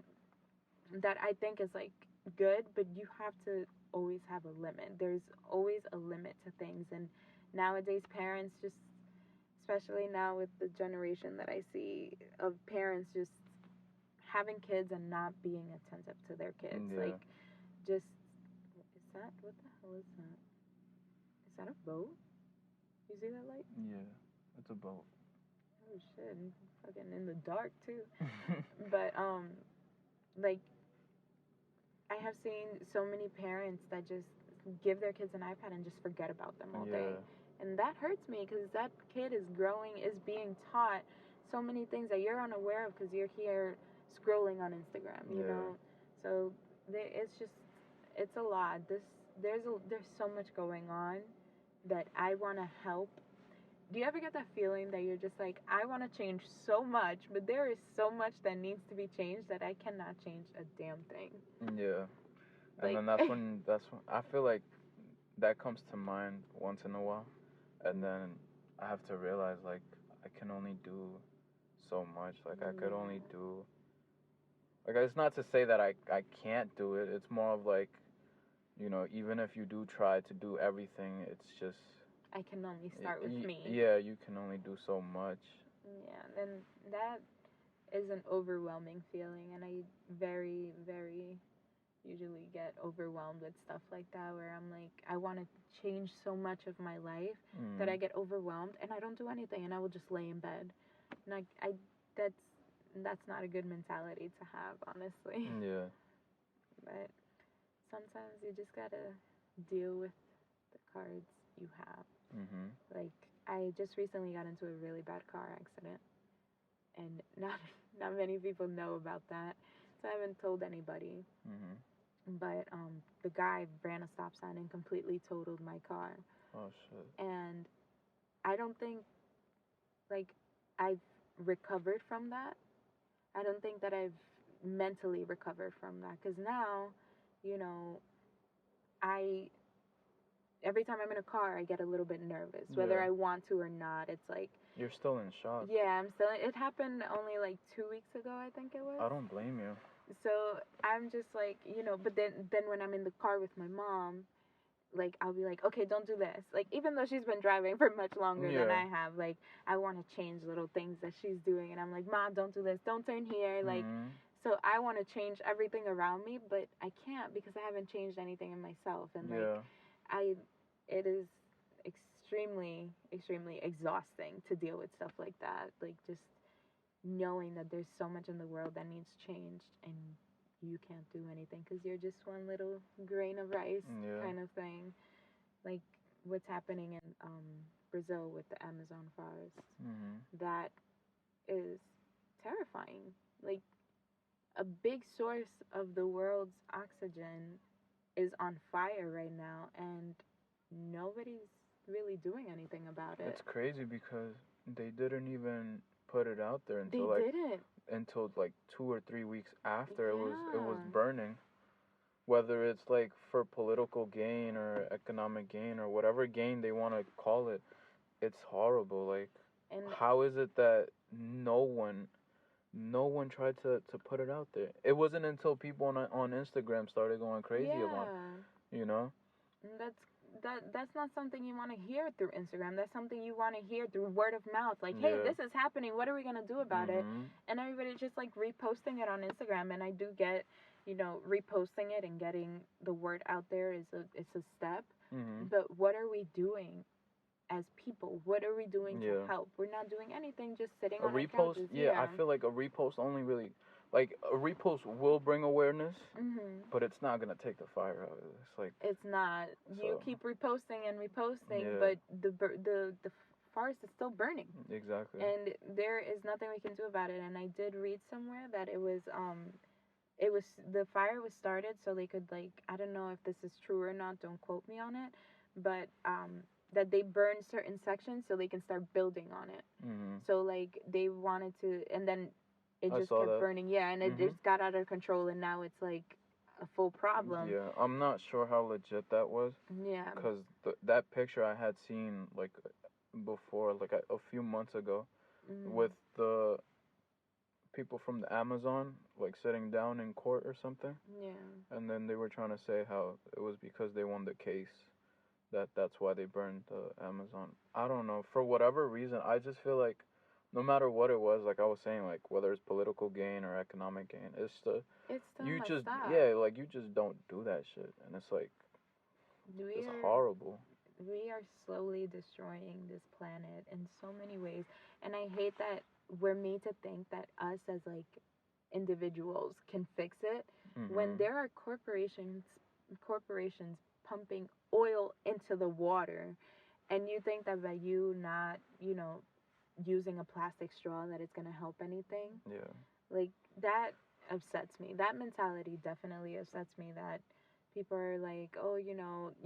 I think is like good, but you have to always have a limit. There's always a limit to things, and nowadays parents just, especially now with the generation that I see of parents just having kids and not being attentive to their kids. Like, just, what the hell is that? Is that a boat? You see that light? Yeah, it's a boat. Oh shit, I'm fucking in the dark too. But like, I have seen so many parents that just give their kids an iPad and just forget about them all day. And that hurts me, because that kid is growing, is being taught so many things that you're unaware of because you're here scrolling on Instagram, you know? So it's a lot. There's so much going on that I want to help. Do you ever get that feeling that you're just like, I want to change so much, but there is so much that needs to be changed that I cannot change a damn thing? Yeah. Like, And then that's when I feel like that comes to mind once in a while, and then I have to realize, like, I can only do so much. Like, I could only do, like, it's not to say that I can't do it. It's more of like, you know, even if you do try to do everything, it's just, I can only start with me. Yeah, you can only do so much. Yeah, and that is an overwhelming feeling, and I very, very usually get overwhelmed with stuff like that, where I'm like, I want to change so much of my life that I get overwhelmed and I don't do anything, and I will just lay in bed. And that's not a good mentality to have, honestly. Yeah. But sometimes you just gotta deal with the cards you have. Like, I just recently got into a really bad car accident, and not many people know about that, so I haven't told anybody. But the guy ran a stop sign and completely totaled my car. Oh shit. And I don't think, like, I've recovered from that. I don't think that I've mentally recovered from that, because now, you know, every time I'm in a car, I get a little bit nervous, whether I want to or not. It's like, you're still in shock. Yeah, it happened only like 2 weeks ago, I think it was. I don't blame you. So I'm just like, you know, but then when I'm in the car with my mom, like, I'll be like, okay, don't do this. Like, even though she's been driving for much longer than I have, like, I want to change little things that she's doing, and I'm like, Mom, don't do this, don't turn here, like, so I want to change everything around me, but I can't, because I haven't changed anything in myself, and like, it is extremely, extremely exhausting to deal with stuff like that, like, just knowing that there's so much in the world that needs changed, and you can't do anything because you're just one little grain of rice kind of thing. Like what's happening in Brazil with the Amazon forest. That is terrifying. Like, a big source of the world's oxygen is on fire right now, and nobody's really doing anything about it. It's crazy because they didn't even put it out there until until 2 or 3 weeks after it was burning. Whether it's like for political gain or economic gain or whatever gain they want to call it, it's horrible. Like, and how is it that no one tried to put it out there? It wasn't until people on Instagram started going crazy about it, you know? that's not something you want to hear through Instagram. That's something you want to hear through word of mouth. Like, hey, this is happening. What are we gonna do about it? And everybody just like reposting it on Instagram. And I do get, reposting it and getting the word out there is a step. But what are we doing as people? What are we doing to help? We're not doing anything. Just sitting on our couches. I feel like a repost only really. Like, a repost will bring awareness, but it's not going to take the fire out of it. It's like... It's not. You keep reposting and reposting, but the forest is still burning. Exactly. And there is nothing we can do about it. And I did read somewhere that it was the fire was started so they could, like, I don't know if this is true or not, don't quote me on it, but that they burned certain sections so they can start building on it. So, like, they wanted to, and then it just kept burning, and it just got out of control, and now it's like a full problem. Yeah, I'm not sure how legit that was. Yeah. Because that picture I had seen, like, before, like, a few months ago, with the people from the Amazon, like, sitting down in court or something. Yeah. And then they were trying to say how it was because they won the case, that's why they burned the Amazon. I don't know. For whatever reason, I just feel like no matter what it was, like I was saying, like whether it's political gain or economic gain, it's still you just like you just don't do that shit, and it's like it's horrible. We are slowly destroying this planet in so many ways, and I hate that we're made to think that us as like individuals can fix it when there are corporations pumping oil into the water, and you think that by you not using a plastic straw that it's going to help anything. Yeah. Like, that upsets me. That mentality definitely upsets me, that people are like, oh,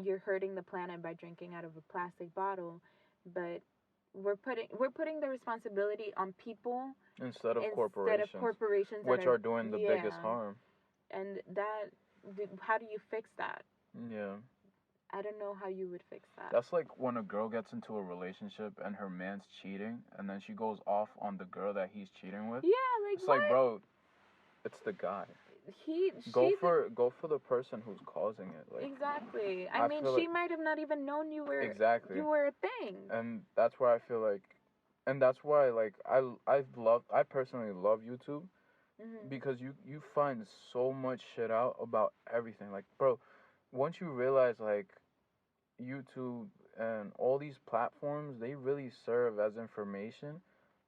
you're hurting the planet by drinking out of a plastic bottle, but we're putting the responsibility on people instead of corporations which are doing the biggest harm. And how do you fix that? Yeah. I don't know how you would fix that. That's like when a girl gets into a relationship and her man's cheating, and then she goes off on the girl that he's cheating with. Yeah, like, it's like, bro, it's the guy. Go for the person who's causing it. Like, exactly. I mean, she might have not even known you were a thing. And that's where I feel like, and that's why like I personally love YouTube, because you find so much shit out about everything. Like, bro, once you realize like YouTube and all these platforms, they really serve as information.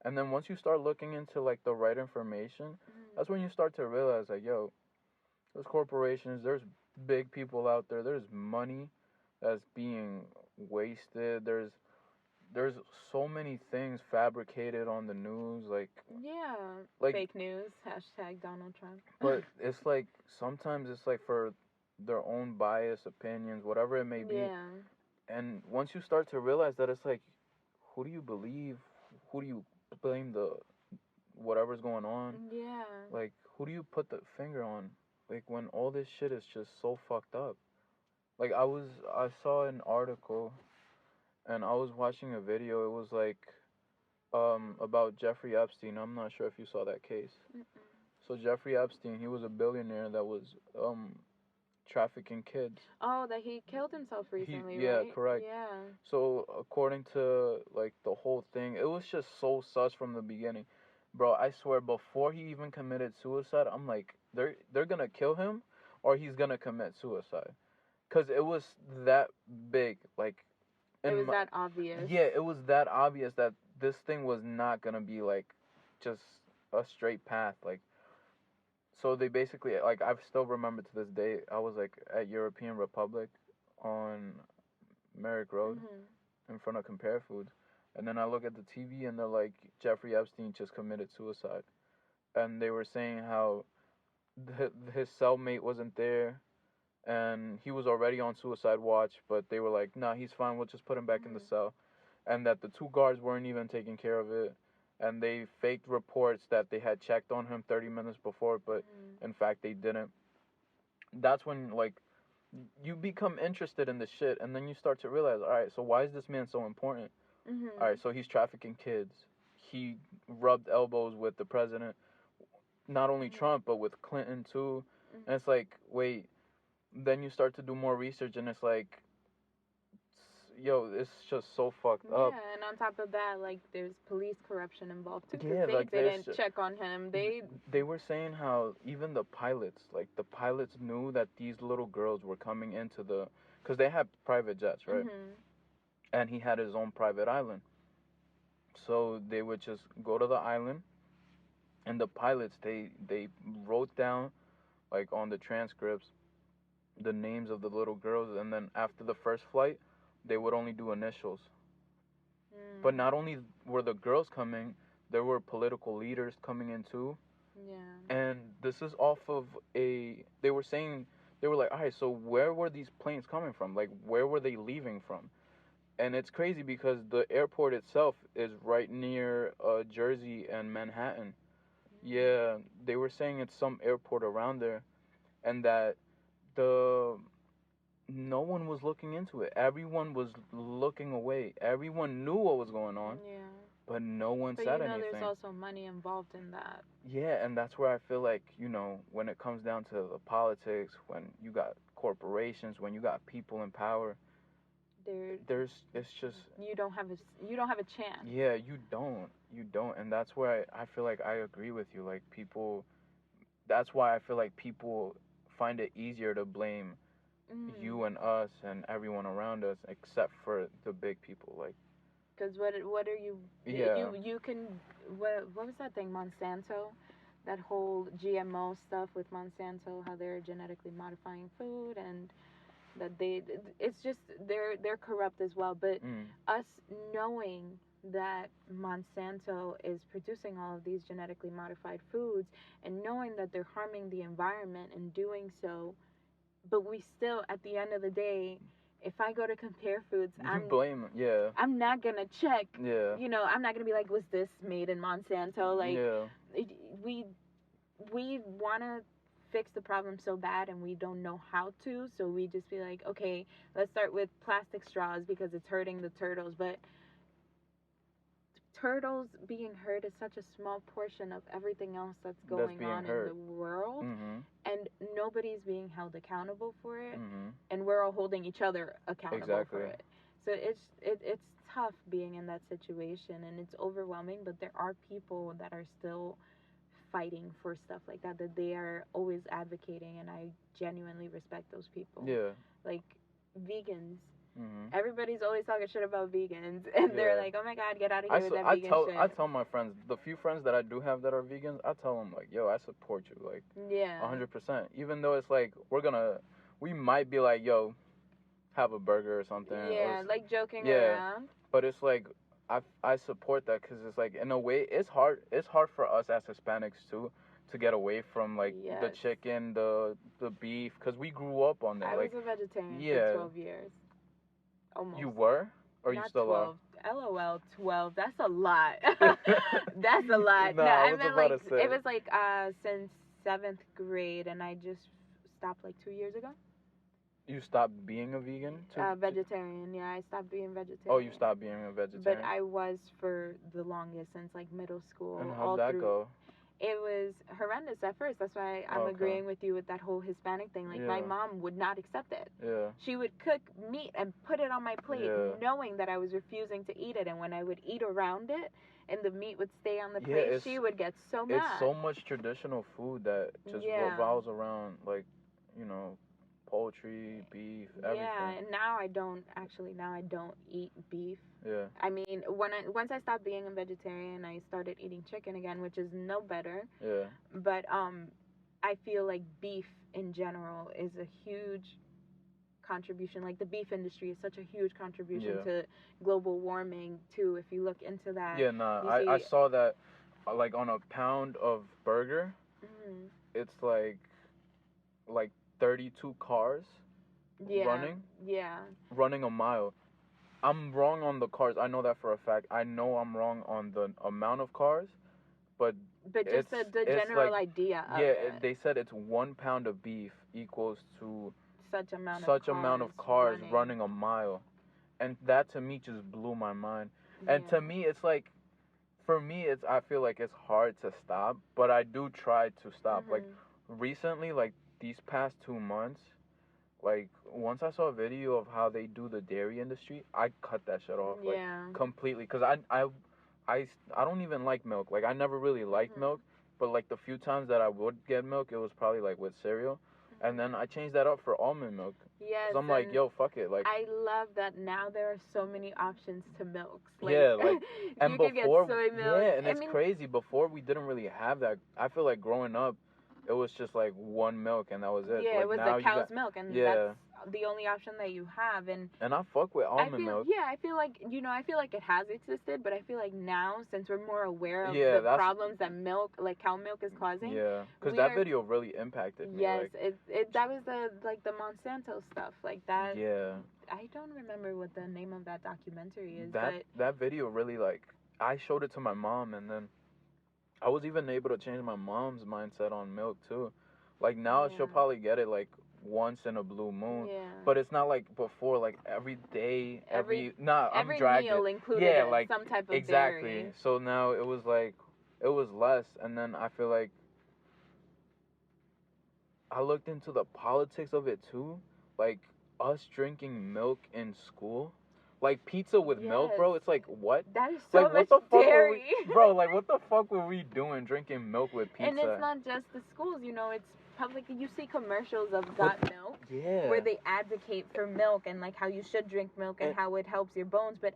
And then once you start looking into like the right information, that's when you start to realize like, yo, there's corporations, there's big people out there, there's money that's being wasted, there's so many things fabricated on the news, like fake news, #Donald Trump. But it's like sometimes it's like for their own biased opinions, whatever it may be. Yeah. And once you start to realize that, it's like, who do you believe? Who do you blame whatever's going on? Yeah. Like, who do you put the finger on? Like, when all this shit is just so fucked up. Like, I saw an article, and I was watching a video. It was like, about Jeffrey Epstein. I'm not sure if you saw that case. So Jeffrey Epstein, he was a billionaire that was, trafficking kids. Oh, that he killed himself recently, right? Yeah, correct. Yeah. So according to like the whole thing, it was just so sus from the beginning. Bro, I swear before he even committed suicide, I'm like, they're gonna kill him or he's gonna commit suicide. Cause it was that big, like it was that obvious. Yeah, it was that obvious that this thing was not gonna be like just a straight path, like. So they basically, like, I still remember to this day, I was, like, at European Republic on Merrick Road in front of Compare Foods. And then I look at the TV and they're like, Jeffrey Epstein just committed suicide. And they were saying how his cellmate wasn't there and he was already on suicide watch, but they were like, nah, he's fine, we'll just put him back in the cell. And that the 2 guards weren't even taking care of it. And they faked reports that they had checked on him 30 minutes before, but in fact they didn't. That's when, like, you become interested in the shit, and then you start to realize, all right, so why is this man so important? All right, so he's trafficking kids. He rubbed elbows with the president, not only Trump, but with Clinton too. And it's like, wait, then you start to do more research, and it's like, yo, it's just so fucked up. Yeah, and on top of that, like, there's police corruption involved too. Yeah, They like, didn't check on him. They were saying how even the pilots, like the pilots knew that these little girls were coming into because they had private jets, right? Mhm. And he had his own private island. So they would just go to the island, and the pilots they wrote down, like, on the transcripts, the names of the little girls, and then after the first flight, they would only do initials. But not only were the girls coming, there were political leaders coming in too. Yeah. And this is off of they were saying, they were like, all right, so where were these planes coming from? Like, where were they leaving from? And it's crazy because the airport itself is right near Jersey and Manhattan. Yeah, they were saying it's some airport around there, and that no one was looking into it. Everyone was looking away. Everyone knew what was going on. Yeah. But no one But said you know, anything. there's also money involved in that. Yeah, and that's where I feel like, when it comes down to the politics, when you got corporations, when you got people in power, it's just you don't have a chance. Yeah, you don't, and that's where I feel like I agree with you. Like, people, that's why I feel like people find it easier to blame you and us and everyone around us, except for the big people, like. Because what are you? Yeah. You can. What was that thing? Monsanto, that whole GMO stuff with Monsanto, how they're genetically modifying food, and that it's just they're corrupt as well. But us knowing that Monsanto is producing all of these genetically modified foods, and knowing that they're harming the environment and doing so, but we still, at the end of the day, if I go to compare foods, I'm not gonna check. Yeah. I'm not gonna be like, was this made in Monsanto? Like, we want to fix the problem so bad, and we don't know how to. So we just be like, okay, let's start with plastic straws because it's hurting the turtles. But turtles being hurt is such a small portion of everything else that's going on in the world, and nobody's being held accountable for it, and we're all holding each other accountable for it. So it's tough being in that situation, and it's overwhelming, but there are people that are still fighting for stuff like that they are always advocating, and I genuinely respect those people. Yeah. Like vegans. Everybody's always talking shit about vegans, and they're like, "Oh my God, get out of here with that vegan shit." I tell my friends, the few friends that I do have that are vegans, I tell them, like, "Yo, I support you, like, 100%." Even though it's like we might be like, "Yo, have a burger or something." Yeah, like joking around. But it's like I support that because it's like, in a way, it's hard for us as Hispanics too to get away from, like, the chicken, the beef, because we grew up on that. I was a vegetarian for 12 years. Almost. You were? Or not you still 12. Are? LOL, 12. That's a lot. That's a lot. No, I meant like to say. It was like since 7th grade, and I just stopped like 2 years ago. You stopped being a vegan? Vegetarian. Yeah, I stopped being vegetarian. Oh, you stopped being a vegetarian. But I was for the longest, since like middle school. And how'd that go? It was horrendous at first. That's why I'm agreeing with you with that whole Hispanic thing. Like, my mom would not accept it. Yeah. She would cook meat and put it on my plate, knowing that I was refusing to eat it. And when I would eat around it and the meat would stay on the plate, she would get so mad. It's so much traditional food that just revolves around, like, poultry, beef, everything. Yeah, and now I don't eat beef. Yeah. I mean, once I stopped being a vegetarian, I started eating chicken again, which is no better. Yeah. But I feel like beef in general is a huge contribution. Like, the beef industry is such a huge contribution to global warming too. If you look into that. Yeah, I saw that, like, on a pound of burger, it's like 32 cars running a mile. I'm wrong on the cars. I know that for a fact. I know I'm wrong on the amount of cars, but just the general idea of it. They said it's 1 pound of beef equals to such amount of cars running a mile. And that, to me, just blew my mind. And to me, it's like, for me, I feel like it's hard to stop, but I do try to stop. Like, recently, like, these past 2 months, Like, once I saw a video of how they do the dairy industry, I cut that shit off, like, Yeah. completely. Because I don't even like milk. Like, I never really liked milk, but, like, the few times that I would get milk, it was probably, like, with cereal. And then I changed that up for almond milk. Yes. So I'm like, yo, fuck it. Like, I love that now there are so many options to milks. Like, yeah, like, and you before, can get soy milk. yeah, and it's crazy. Before, we didn't really have that. I feel like growing up, it was just like one milk and that was it. Yeah, like, it was now the cow's milk, and yeah. that's the only option that you have. And I fuck with almond milk. Yeah, I feel like it has existed, but I feel like now, since we're more aware of Yeah, the problems that cow milk is causing. Yeah, because that video really impacted me. Yes, like, that was the Monsanto stuff, like that. Yeah. I don't remember what the name of that documentary is, that video really, like, I showed it to my mom, and then I was even able to change my mom's mindset on milk too. Like, now she'll probably get it like once in a blue moon. Yeah. But it's not like before, like every day, every dragging. meal included like some type of exactly. dairy. So now it was less, and then I feel like I looked into the politics of it too, like us drinking milk in school. Like, pizza with milk, bro. It's like, what? That is so like, much what the fuck dairy. Bro, like, what the fuck were we doing drinking milk with pizza? And it's not just the schools, it's public. You see commercials of Got Milk, where they advocate for milk and, like, how you should drink milk and how it helps your bones. But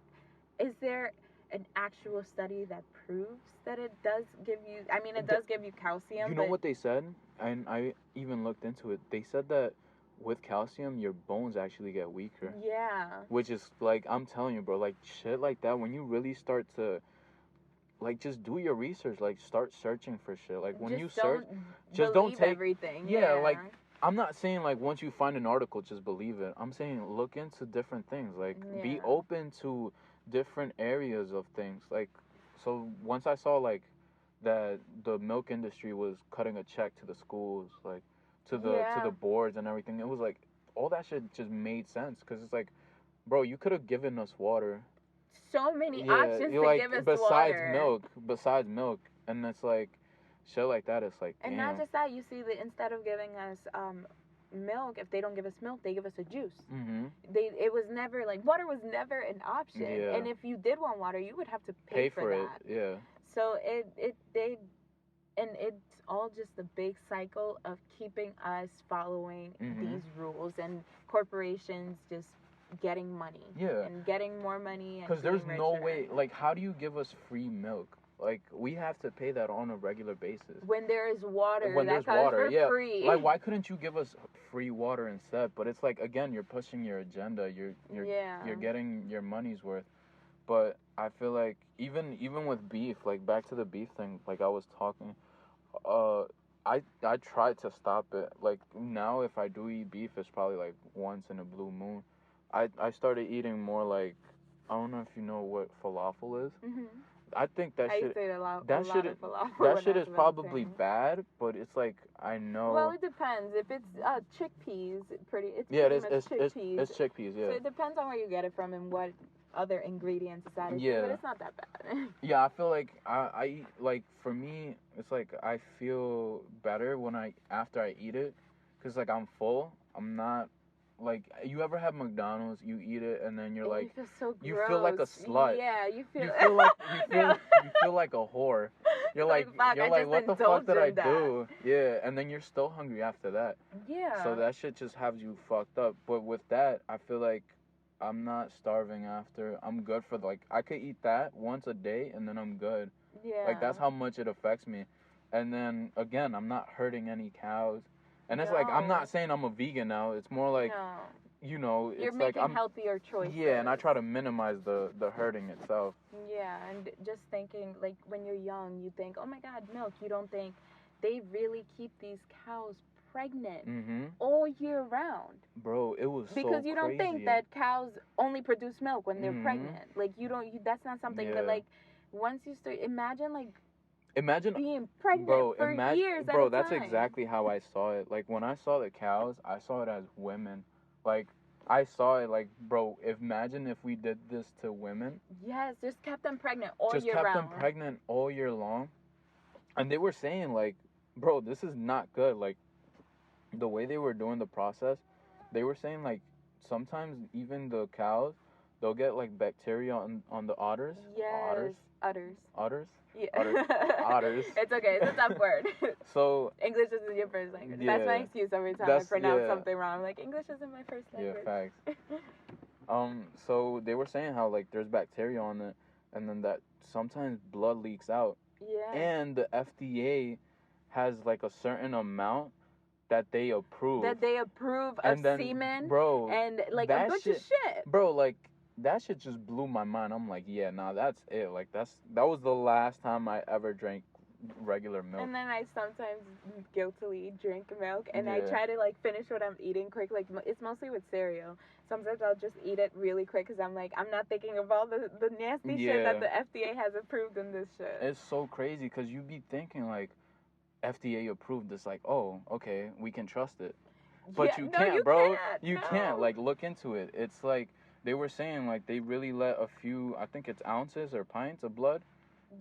is there an actual study that proves that it does give you, it does give you calcium. You know what they said? And I even looked into it. They said that with calcium, your bones actually get weaker. Yeah. Which is, like, I'm telling you, bro, like, shit like that, when you really start to, like, just do your research, like, start searching for shit. Like, when you search, just don't take everything. Yeah, like, I'm not saying, like, once you find an article, just believe it. I'm saying look into different things. Like, be open to different areas of things. Like, so once I saw, like, that the milk industry was cutting a check to the schools, like, to the boards and everything, it was like, all that shit just made sense. Because it's like, bro, you could have given us water. So many options to give us water. Besides milk. And it's like, shit like that, it's like, and damn. not just that, you see that instead of giving us milk, if they don't give us milk, they give us a juice. Mm-hmm. It was never, like, water was never an option. Yeah. And if you did want water, you would have to pay for that. Yeah. So it's all just a big cycle of keeping us following these rules, and corporations just getting money. Yeah. And getting more money. Because there's no way, like, how do you give us free milk? Like, we have to pay that on a regular basis. When there is water, when that there's water, for free. Like, why couldn't you give us free water instead? But it's like, again, you're pushing your agenda. You're getting your money's worth. But I feel like even with beef, like, back to the beef thing, like I was talking, I tried to stop it. Like, now if I do eat beef, it's probably like once in a blue moon. I started eating more, like, I don't know if you know what falafel is. Mm-hmm. I think that shit. That shit is probably bad, but it's like, I know. Well, it depends. If it's chickpeas, it's chickpeas. It's chickpeas. Yeah. So it depends on where you get it from and what other ingredients it's added to, but it's not that bad. Yeah, I feel like I eat, like, for me, it's like I feel better after I eat it, cause, like, I'm full. I'm not. Like, you ever have McDonald's, you eat it, and then you're like, you feel so gross. You feel like a slut. Yeah, you feel like a whore. You're like, what the fuck did I do? Yeah, and then you're still hungry after that. Yeah. So that shit just has you fucked up. But with that, I feel like I'm not starving after. I'm good for, like, I could eat that once a day, and then I'm good. Yeah. Like, that's how much it affects me. And then, again, I'm not hurting any cows. And it's like, I'm not saying I'm a vegan now. It's more like, you know, you're it's like making healthier choices. Yeah, and I try to minimize the hurting itself. Yeah, and just thinking, like, when you're young, you think, oh my God, milk. You don't think they really keep these cows pregnant all year round. Bro, it was because you don't think that cows only produce milk when they're pregnant. Like, that's not something that, like, once you start, Imagine being pregnant for years at a time. That's exactly how I saw it. Like, when I saw the cows, I saw it as women. Like, I saw it like, bro, imagine if we did this to women. Yes, just kept them pregnant all year round. Just kept them pregnant all year long. And they were saying, like, bro, this is not good. Like, the way they were doing the process, they were saying like sometimes even the cows, they'll get like bacteria on the otters. Yes. Udders. Otters. Yeah. Otters. It's okay. It's a tough word. So English isn't your first language. Yeah. That's my excuse every time I pronounce something wrong. I'm like, English isn't my first language. Yeah, facts. So they were saying how like there's bacteria on it, and then that sometimes blood leaks out. Yeah. And the FDA has like a certain amount that they approve. That they approve of semen. Bro, and like a bunch of shit. Bro, like that shit just blew my mind. I'm like, yeah, nah, that's it. Like that was the last time I ever drank regular milk. And then I sometimes guiltily drink milk, and I try to like finish what I'm eating quick. Like it's mostly with cereal. Sometimes I'll just eat it really quick because I'm like, I'm not thinking of all the nasty shit that the FDA has approved in this shit. It's so crazy because you be thinking like FDA approved this, like, oh, okay, we can trust it. But you can't, bro. You can't. Like, look into it. It's like they were saying like they really let a few, I think it's ounces or pints of blood.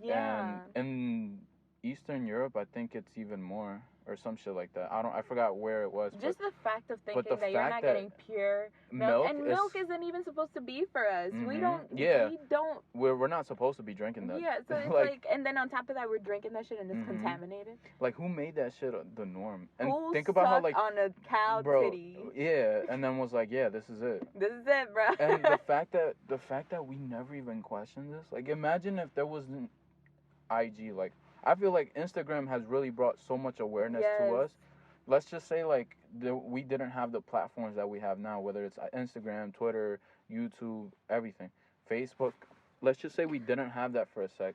Yeah. And in Eastern Europe, I think it's even more or some shit like that. I forgot where it was. Just the fact of thinking that you're not getting pure milk, and milk isn't even supposed to be for us. Mm-hmm. We don't. Yeah. We don't. We're not supposed to be drinking that. Yeah. So it's like, and then on top of that, we're drinking that shit and it's contaminated. Like, who made that shit the norm? And who think about how like on a cow titty. Yeah, and then was like, yeah, this is it. This is it, bro. And the fact that we never even questioned this. Like, imagine if there wasn't IG. Like, I feel like Instagram has really brought so much awareness to us. Let's just say, like, we didn't have the platforms that we have now, whether it's Instagram, Twitter, YouTube, everything, Facebook. Let's just say we didn't have that for a sec.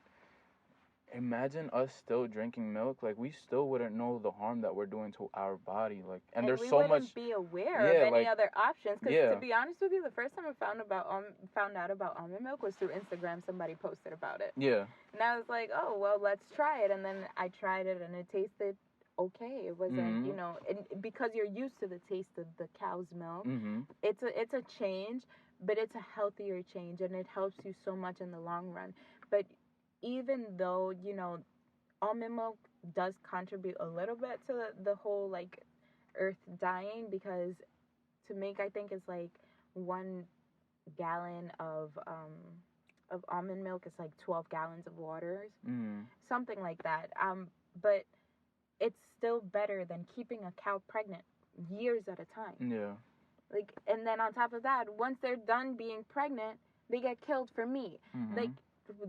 Imagine us still drinking milk. Like, we still wouldn't know the harm that we're doing to our body. Like, and there's so much. We wouldn't be aware of any other options. Because to be honest with you, the first time I found out about almond milk was through Instagram. Somebody posted about it. Yeah. And I was like, oh well, let's try it. And then I tried it, and it tasted okay. It wasn't, you know, because you're used to the taste of the cow's milk. It's a change, but it's a healthier change, and it helps you so much in the long run. But even though, you know, almond milk does contribute a little bit to the whole like earth dying, because to make, I think it's like 1 gallon of almond milk is like 12 gallons of water, something like that. But it's still better than keeping a cow pregnant years at a time. Yeah. Like, and then on top of that, once they're done being pregnant, they get killed for meat. Like,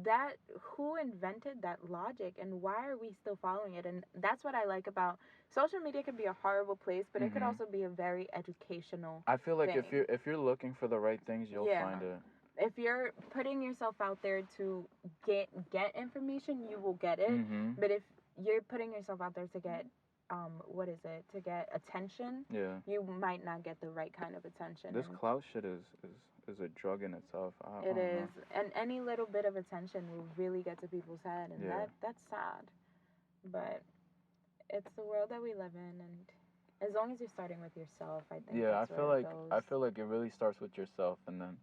that, who invented that logic, and why are we still following it? And that's what I like about social media. Could be a horrible place, but it could also be a very educational I feel like thing. if you're looking for the right things, you'll find it. If you're putting yourself out there to get information, you will get it. But if you're putting yourself out there to get to get attention, you might not get the right kind of attention. This clout shit is a drug in itself. It is. And any little bit of attention will really get to people's head, and that's sad. But it's the world that we live in, and as long as you're starting with yourself, I think I feel like it really starts with yourself, and then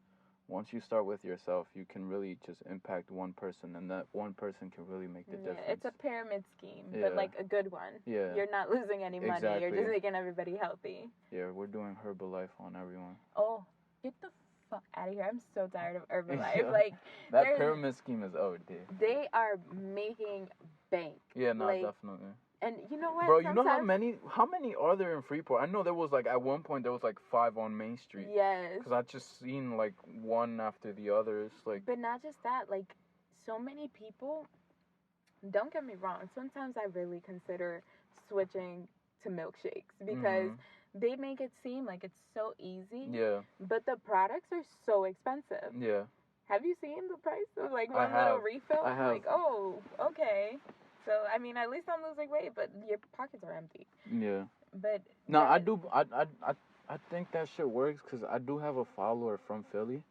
once you start with yourself, you can really just impact one person, and that one person can really make the difference. It's a pyramid scheme, but like a good one. Yeah. You're not losing any money. You're just making everybody healthy. Yeah, we're doing Herbalife on everyone. Oh, get the fuck out of here. I'm so tired of Herbalife. Like, that pyramid scheme is OD. They are making bank. Yeah, no, definitely. And you know what? Bro, you know how many are there in Freeport? I know there was like, at one point there was like 5 on Main Street. Yes. Because I just seen like one after the other. It's like. But not just that, like, so many people, don't get me wrong, sometimes I really consider switching to milkshakes, because they make it seem like it's so easy. Yeah. But the products are so expensive. Yeah. Have you seen the price of like one little refill? I have. Like, oh, okay. So, I mean, at least I'm losing weight, but your pockets are empty. Yeah. But no, I do. I think that shit works, because I do have a follower from Philly,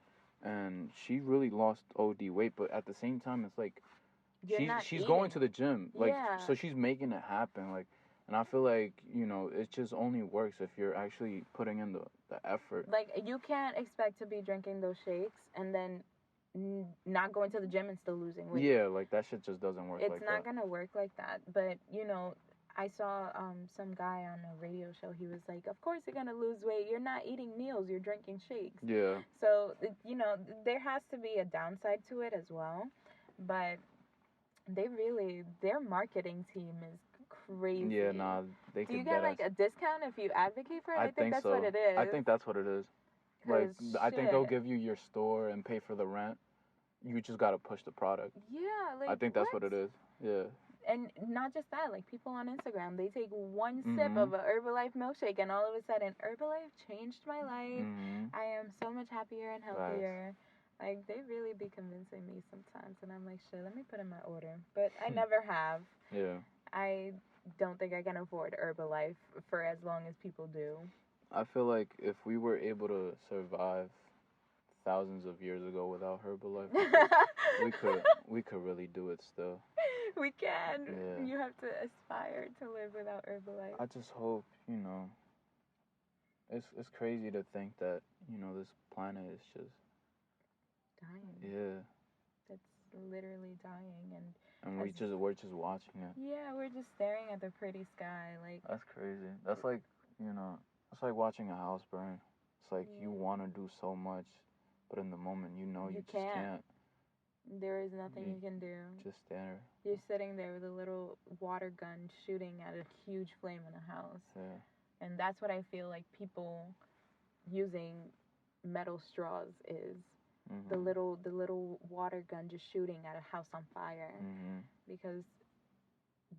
and she really lost OD weight. But at the same time, it's like she's going to the gym, like, so she's making it happen, like. And I feel like, you know, it just only works if you're actually putting in the effort. Like, you can't expect to be drinking those shakes and then not going to the gym and still losing weight. Yeah, like, that shit just doesn't work like that. It's not going to work like that. But, you know, I saw some guy on a radio show. He was like, "Of course you're gonna lose weight. You're not eating meals. You're drinking shakes." Yeah. So there has to be a downside to it as well, but their marketing team is crazy. Yeah, nah, they Do you could get get like us. a discount if you advocate for it? I I think think that's so. what it is. I think that's what it is. Like, 'Cause I think they'll shit. give you your store and pay for the rent. You just gotta push the product. Yeah, like I think that's what it is. Yeah. And not just that, like people on Instagram, they take one sip Mhm. of a Herbalife milkshake, and all of a sudden, Herbalife changed my life. Mhm. I am so much happier and healthier. Like they really be convincing me sometimes, and I'm like, shit, let me put in my order. But I never have. Yeah. I don't think I can afford Herbalife for as long as people do. I feel like if we were able to survive thousands of years ago without Herbalife, we could really do it still. We can. Yeah. You have to aspire to live without Herbalife. I just hope, it's crazy to think that, this planet is just Dying. yeah. It's literally dying, And we're just watching it. yeah, we're just staring at the pretty sky, like That's crazy. That's like, it's like watching a house burn. It's like you want to do so much, but in the moment, you just can't. There is nothing you can do. Just there. You're sitting there with a little water gun shooting at a huge flame in a house. Yeah. And that's what I feel like people using metal straws is. Mm-hmm. The little water gun just shooting at a house on fire. Mm-hmm. Because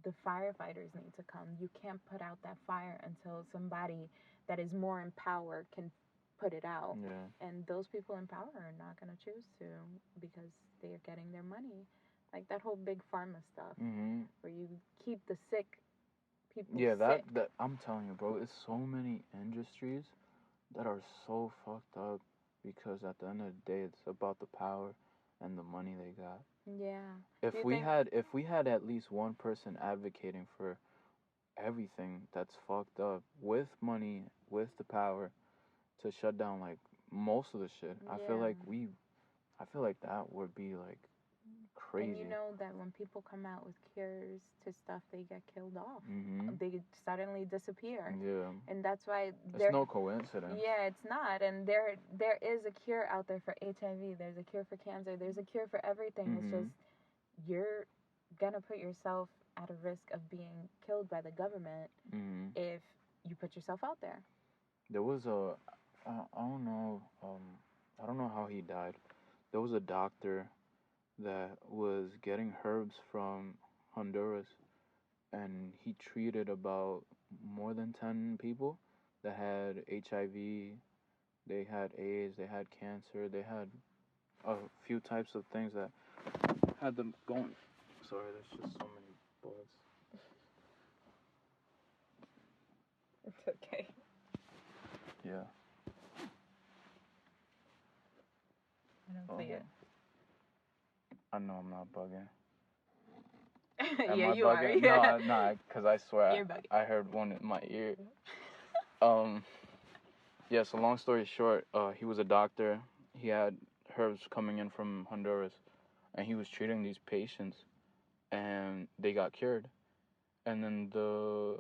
the firefighters need to come. You can't put out that fire until somebody that is more in power can put it out. Yeah. And those people in power are not going to choose to because they are getting their money. Like that whole big pharma stuff where you keep the sick people sick. that I'm telling you, bro, it's so many industries that are so fucked up because at the end of the day it's about the power and the money they got. Yeah. If we had at least one person advocating for everything that's fucked up with money, with the power to shut down like most of the shit, I feel like that would be like crazy. And you know that when people come out with cures to stuff, they get killed off. Mm-hmm. They suddenly disappear. Yeah. And that's why it's no coincidence. Yeah, it's not. And there is a cure out there for HIV. There's a cure for cancer. There's a cure for everything. Mm-hmm. It's just you're gonna put yourself at a risk of being killed by the government if you put yourself out there. There was I don't know how he died. There was a doctor that was getting herbs from Honduras, and he treated about more than 10 people that had HIV, they had AIDS, they had cancer, they had a few types of things that had them going. Sorry, there's just so many bugs. It's okay. Yeah. I don't see it. I know I'm not bugging. Yeah, you bugging? are. No, because I swear You're bugging. I heard one in my ear. Yeah, so long story short, he was a doctor. He had herbs coming in from Honduras, and he was treating these patients, and they got cured. And then the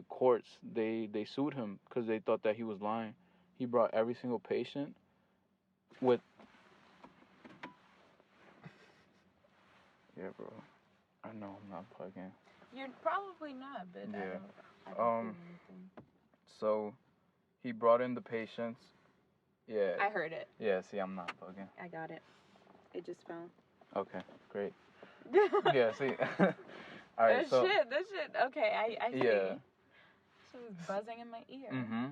courts, they sued him because they thought that he was lying. He brought every single patient with... Yeah, bro. I know I'm not plugging. You're probably not, but Yeah. I don't feel anything. So he brought in the patients. Yeah. I heard it. Yeah, see, I'm not plugging. I got it. It just fell. Okay, great. Yeah, see. All right, That shit. Okay, I see. Yeah. Shit was buzzing in my ear. Mm-hmm.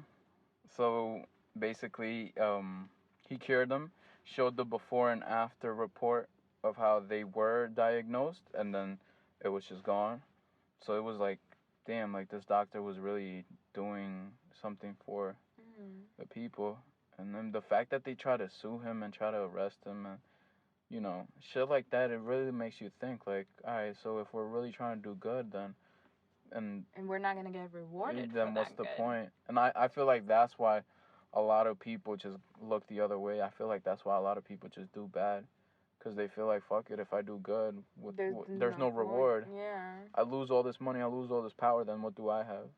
So basically, he cured them, showed the before and after report of how they were diagnosed, and then it was just gone. So it was like, damn, like this doctor was really doing something for the people. And then the fact that they try to sue him and try to arrest him and, shit like that, it really makes you think, like, all right, so if we're really trying to do good, then... And we're not going to get rewarded then for what's that the good. point? And I feel like that's why a lot of people just look the other way. I feel like that's why a lot of people just do bad. because they feel like, fuck it, if I do good, there's no point. reward. Yeah. I lose all this money, I lose all this power, then what do I have?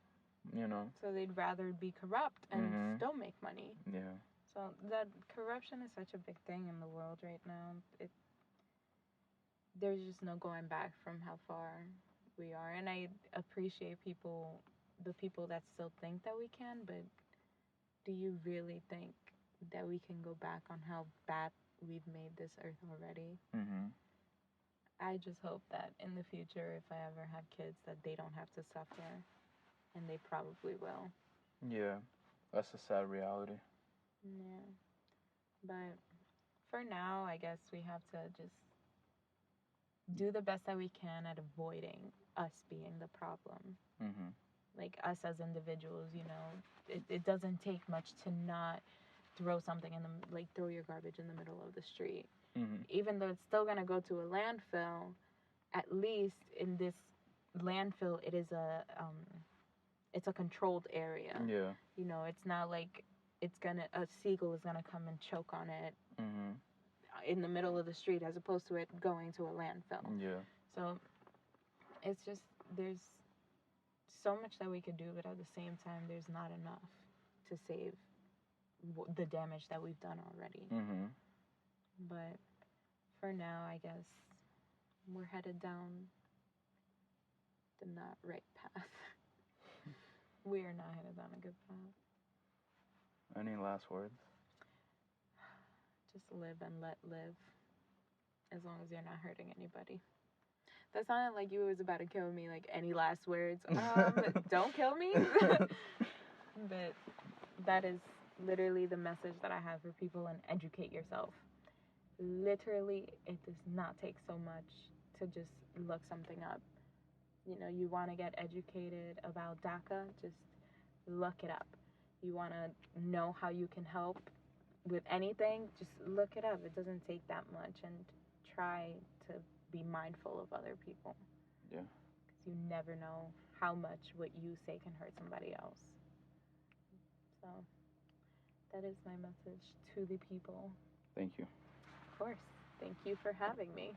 You know? So they'd rather be corrupt and Mhm. still make money. Yeah. So that corruption is such a big thing in the world right now. There's just no going back from how far we are. And I appreciate the people that still think that we can, but do you really think that we can go back on how bad we've made this earth already? Mhm. I just hope that in the future, if I ever have kids, that they don't have to suffer, and they probably will. Yeah, that's a sad reality. Yeah. But for now, I guess we have to just do the best that we can at avoiding us being the problem. Mhm. Like us as individuals, it doesn't take much to not throw something throw your garbage in the middle of the street. Mhm. Even though it's still gonna go to a landfill, at least in this landfill, it's a controlled area. Yeah. It's not like a seagull is gonna come and choke on it Mhm. in the middle of the street, as opposed to it going to a landfill. Yeah. So it's just, there's so much that we could do, but at the same time, there's not enough to save the damage that we've done already. Mhm. But for now, I guess we're headed down the not right path. We are not headed down a good path. Any last words? Just live and let live, as long as you're not hurting anybody. That sounded like you was about to kill me. Like, any last words? Don't kill me. But that is literally the message that I have for people, and educate yourself. Literally, it does not take so much to just look something up. You want to get educated about DACA, just look it up. You want to know how you can help with anything, just look it up. It doesn't take that much, and try to be mindful of other people. Yeah. Because you never know how much what you say can hurt somebody else. So that is my message to the people. Thank you. Of course. Thank you for having me.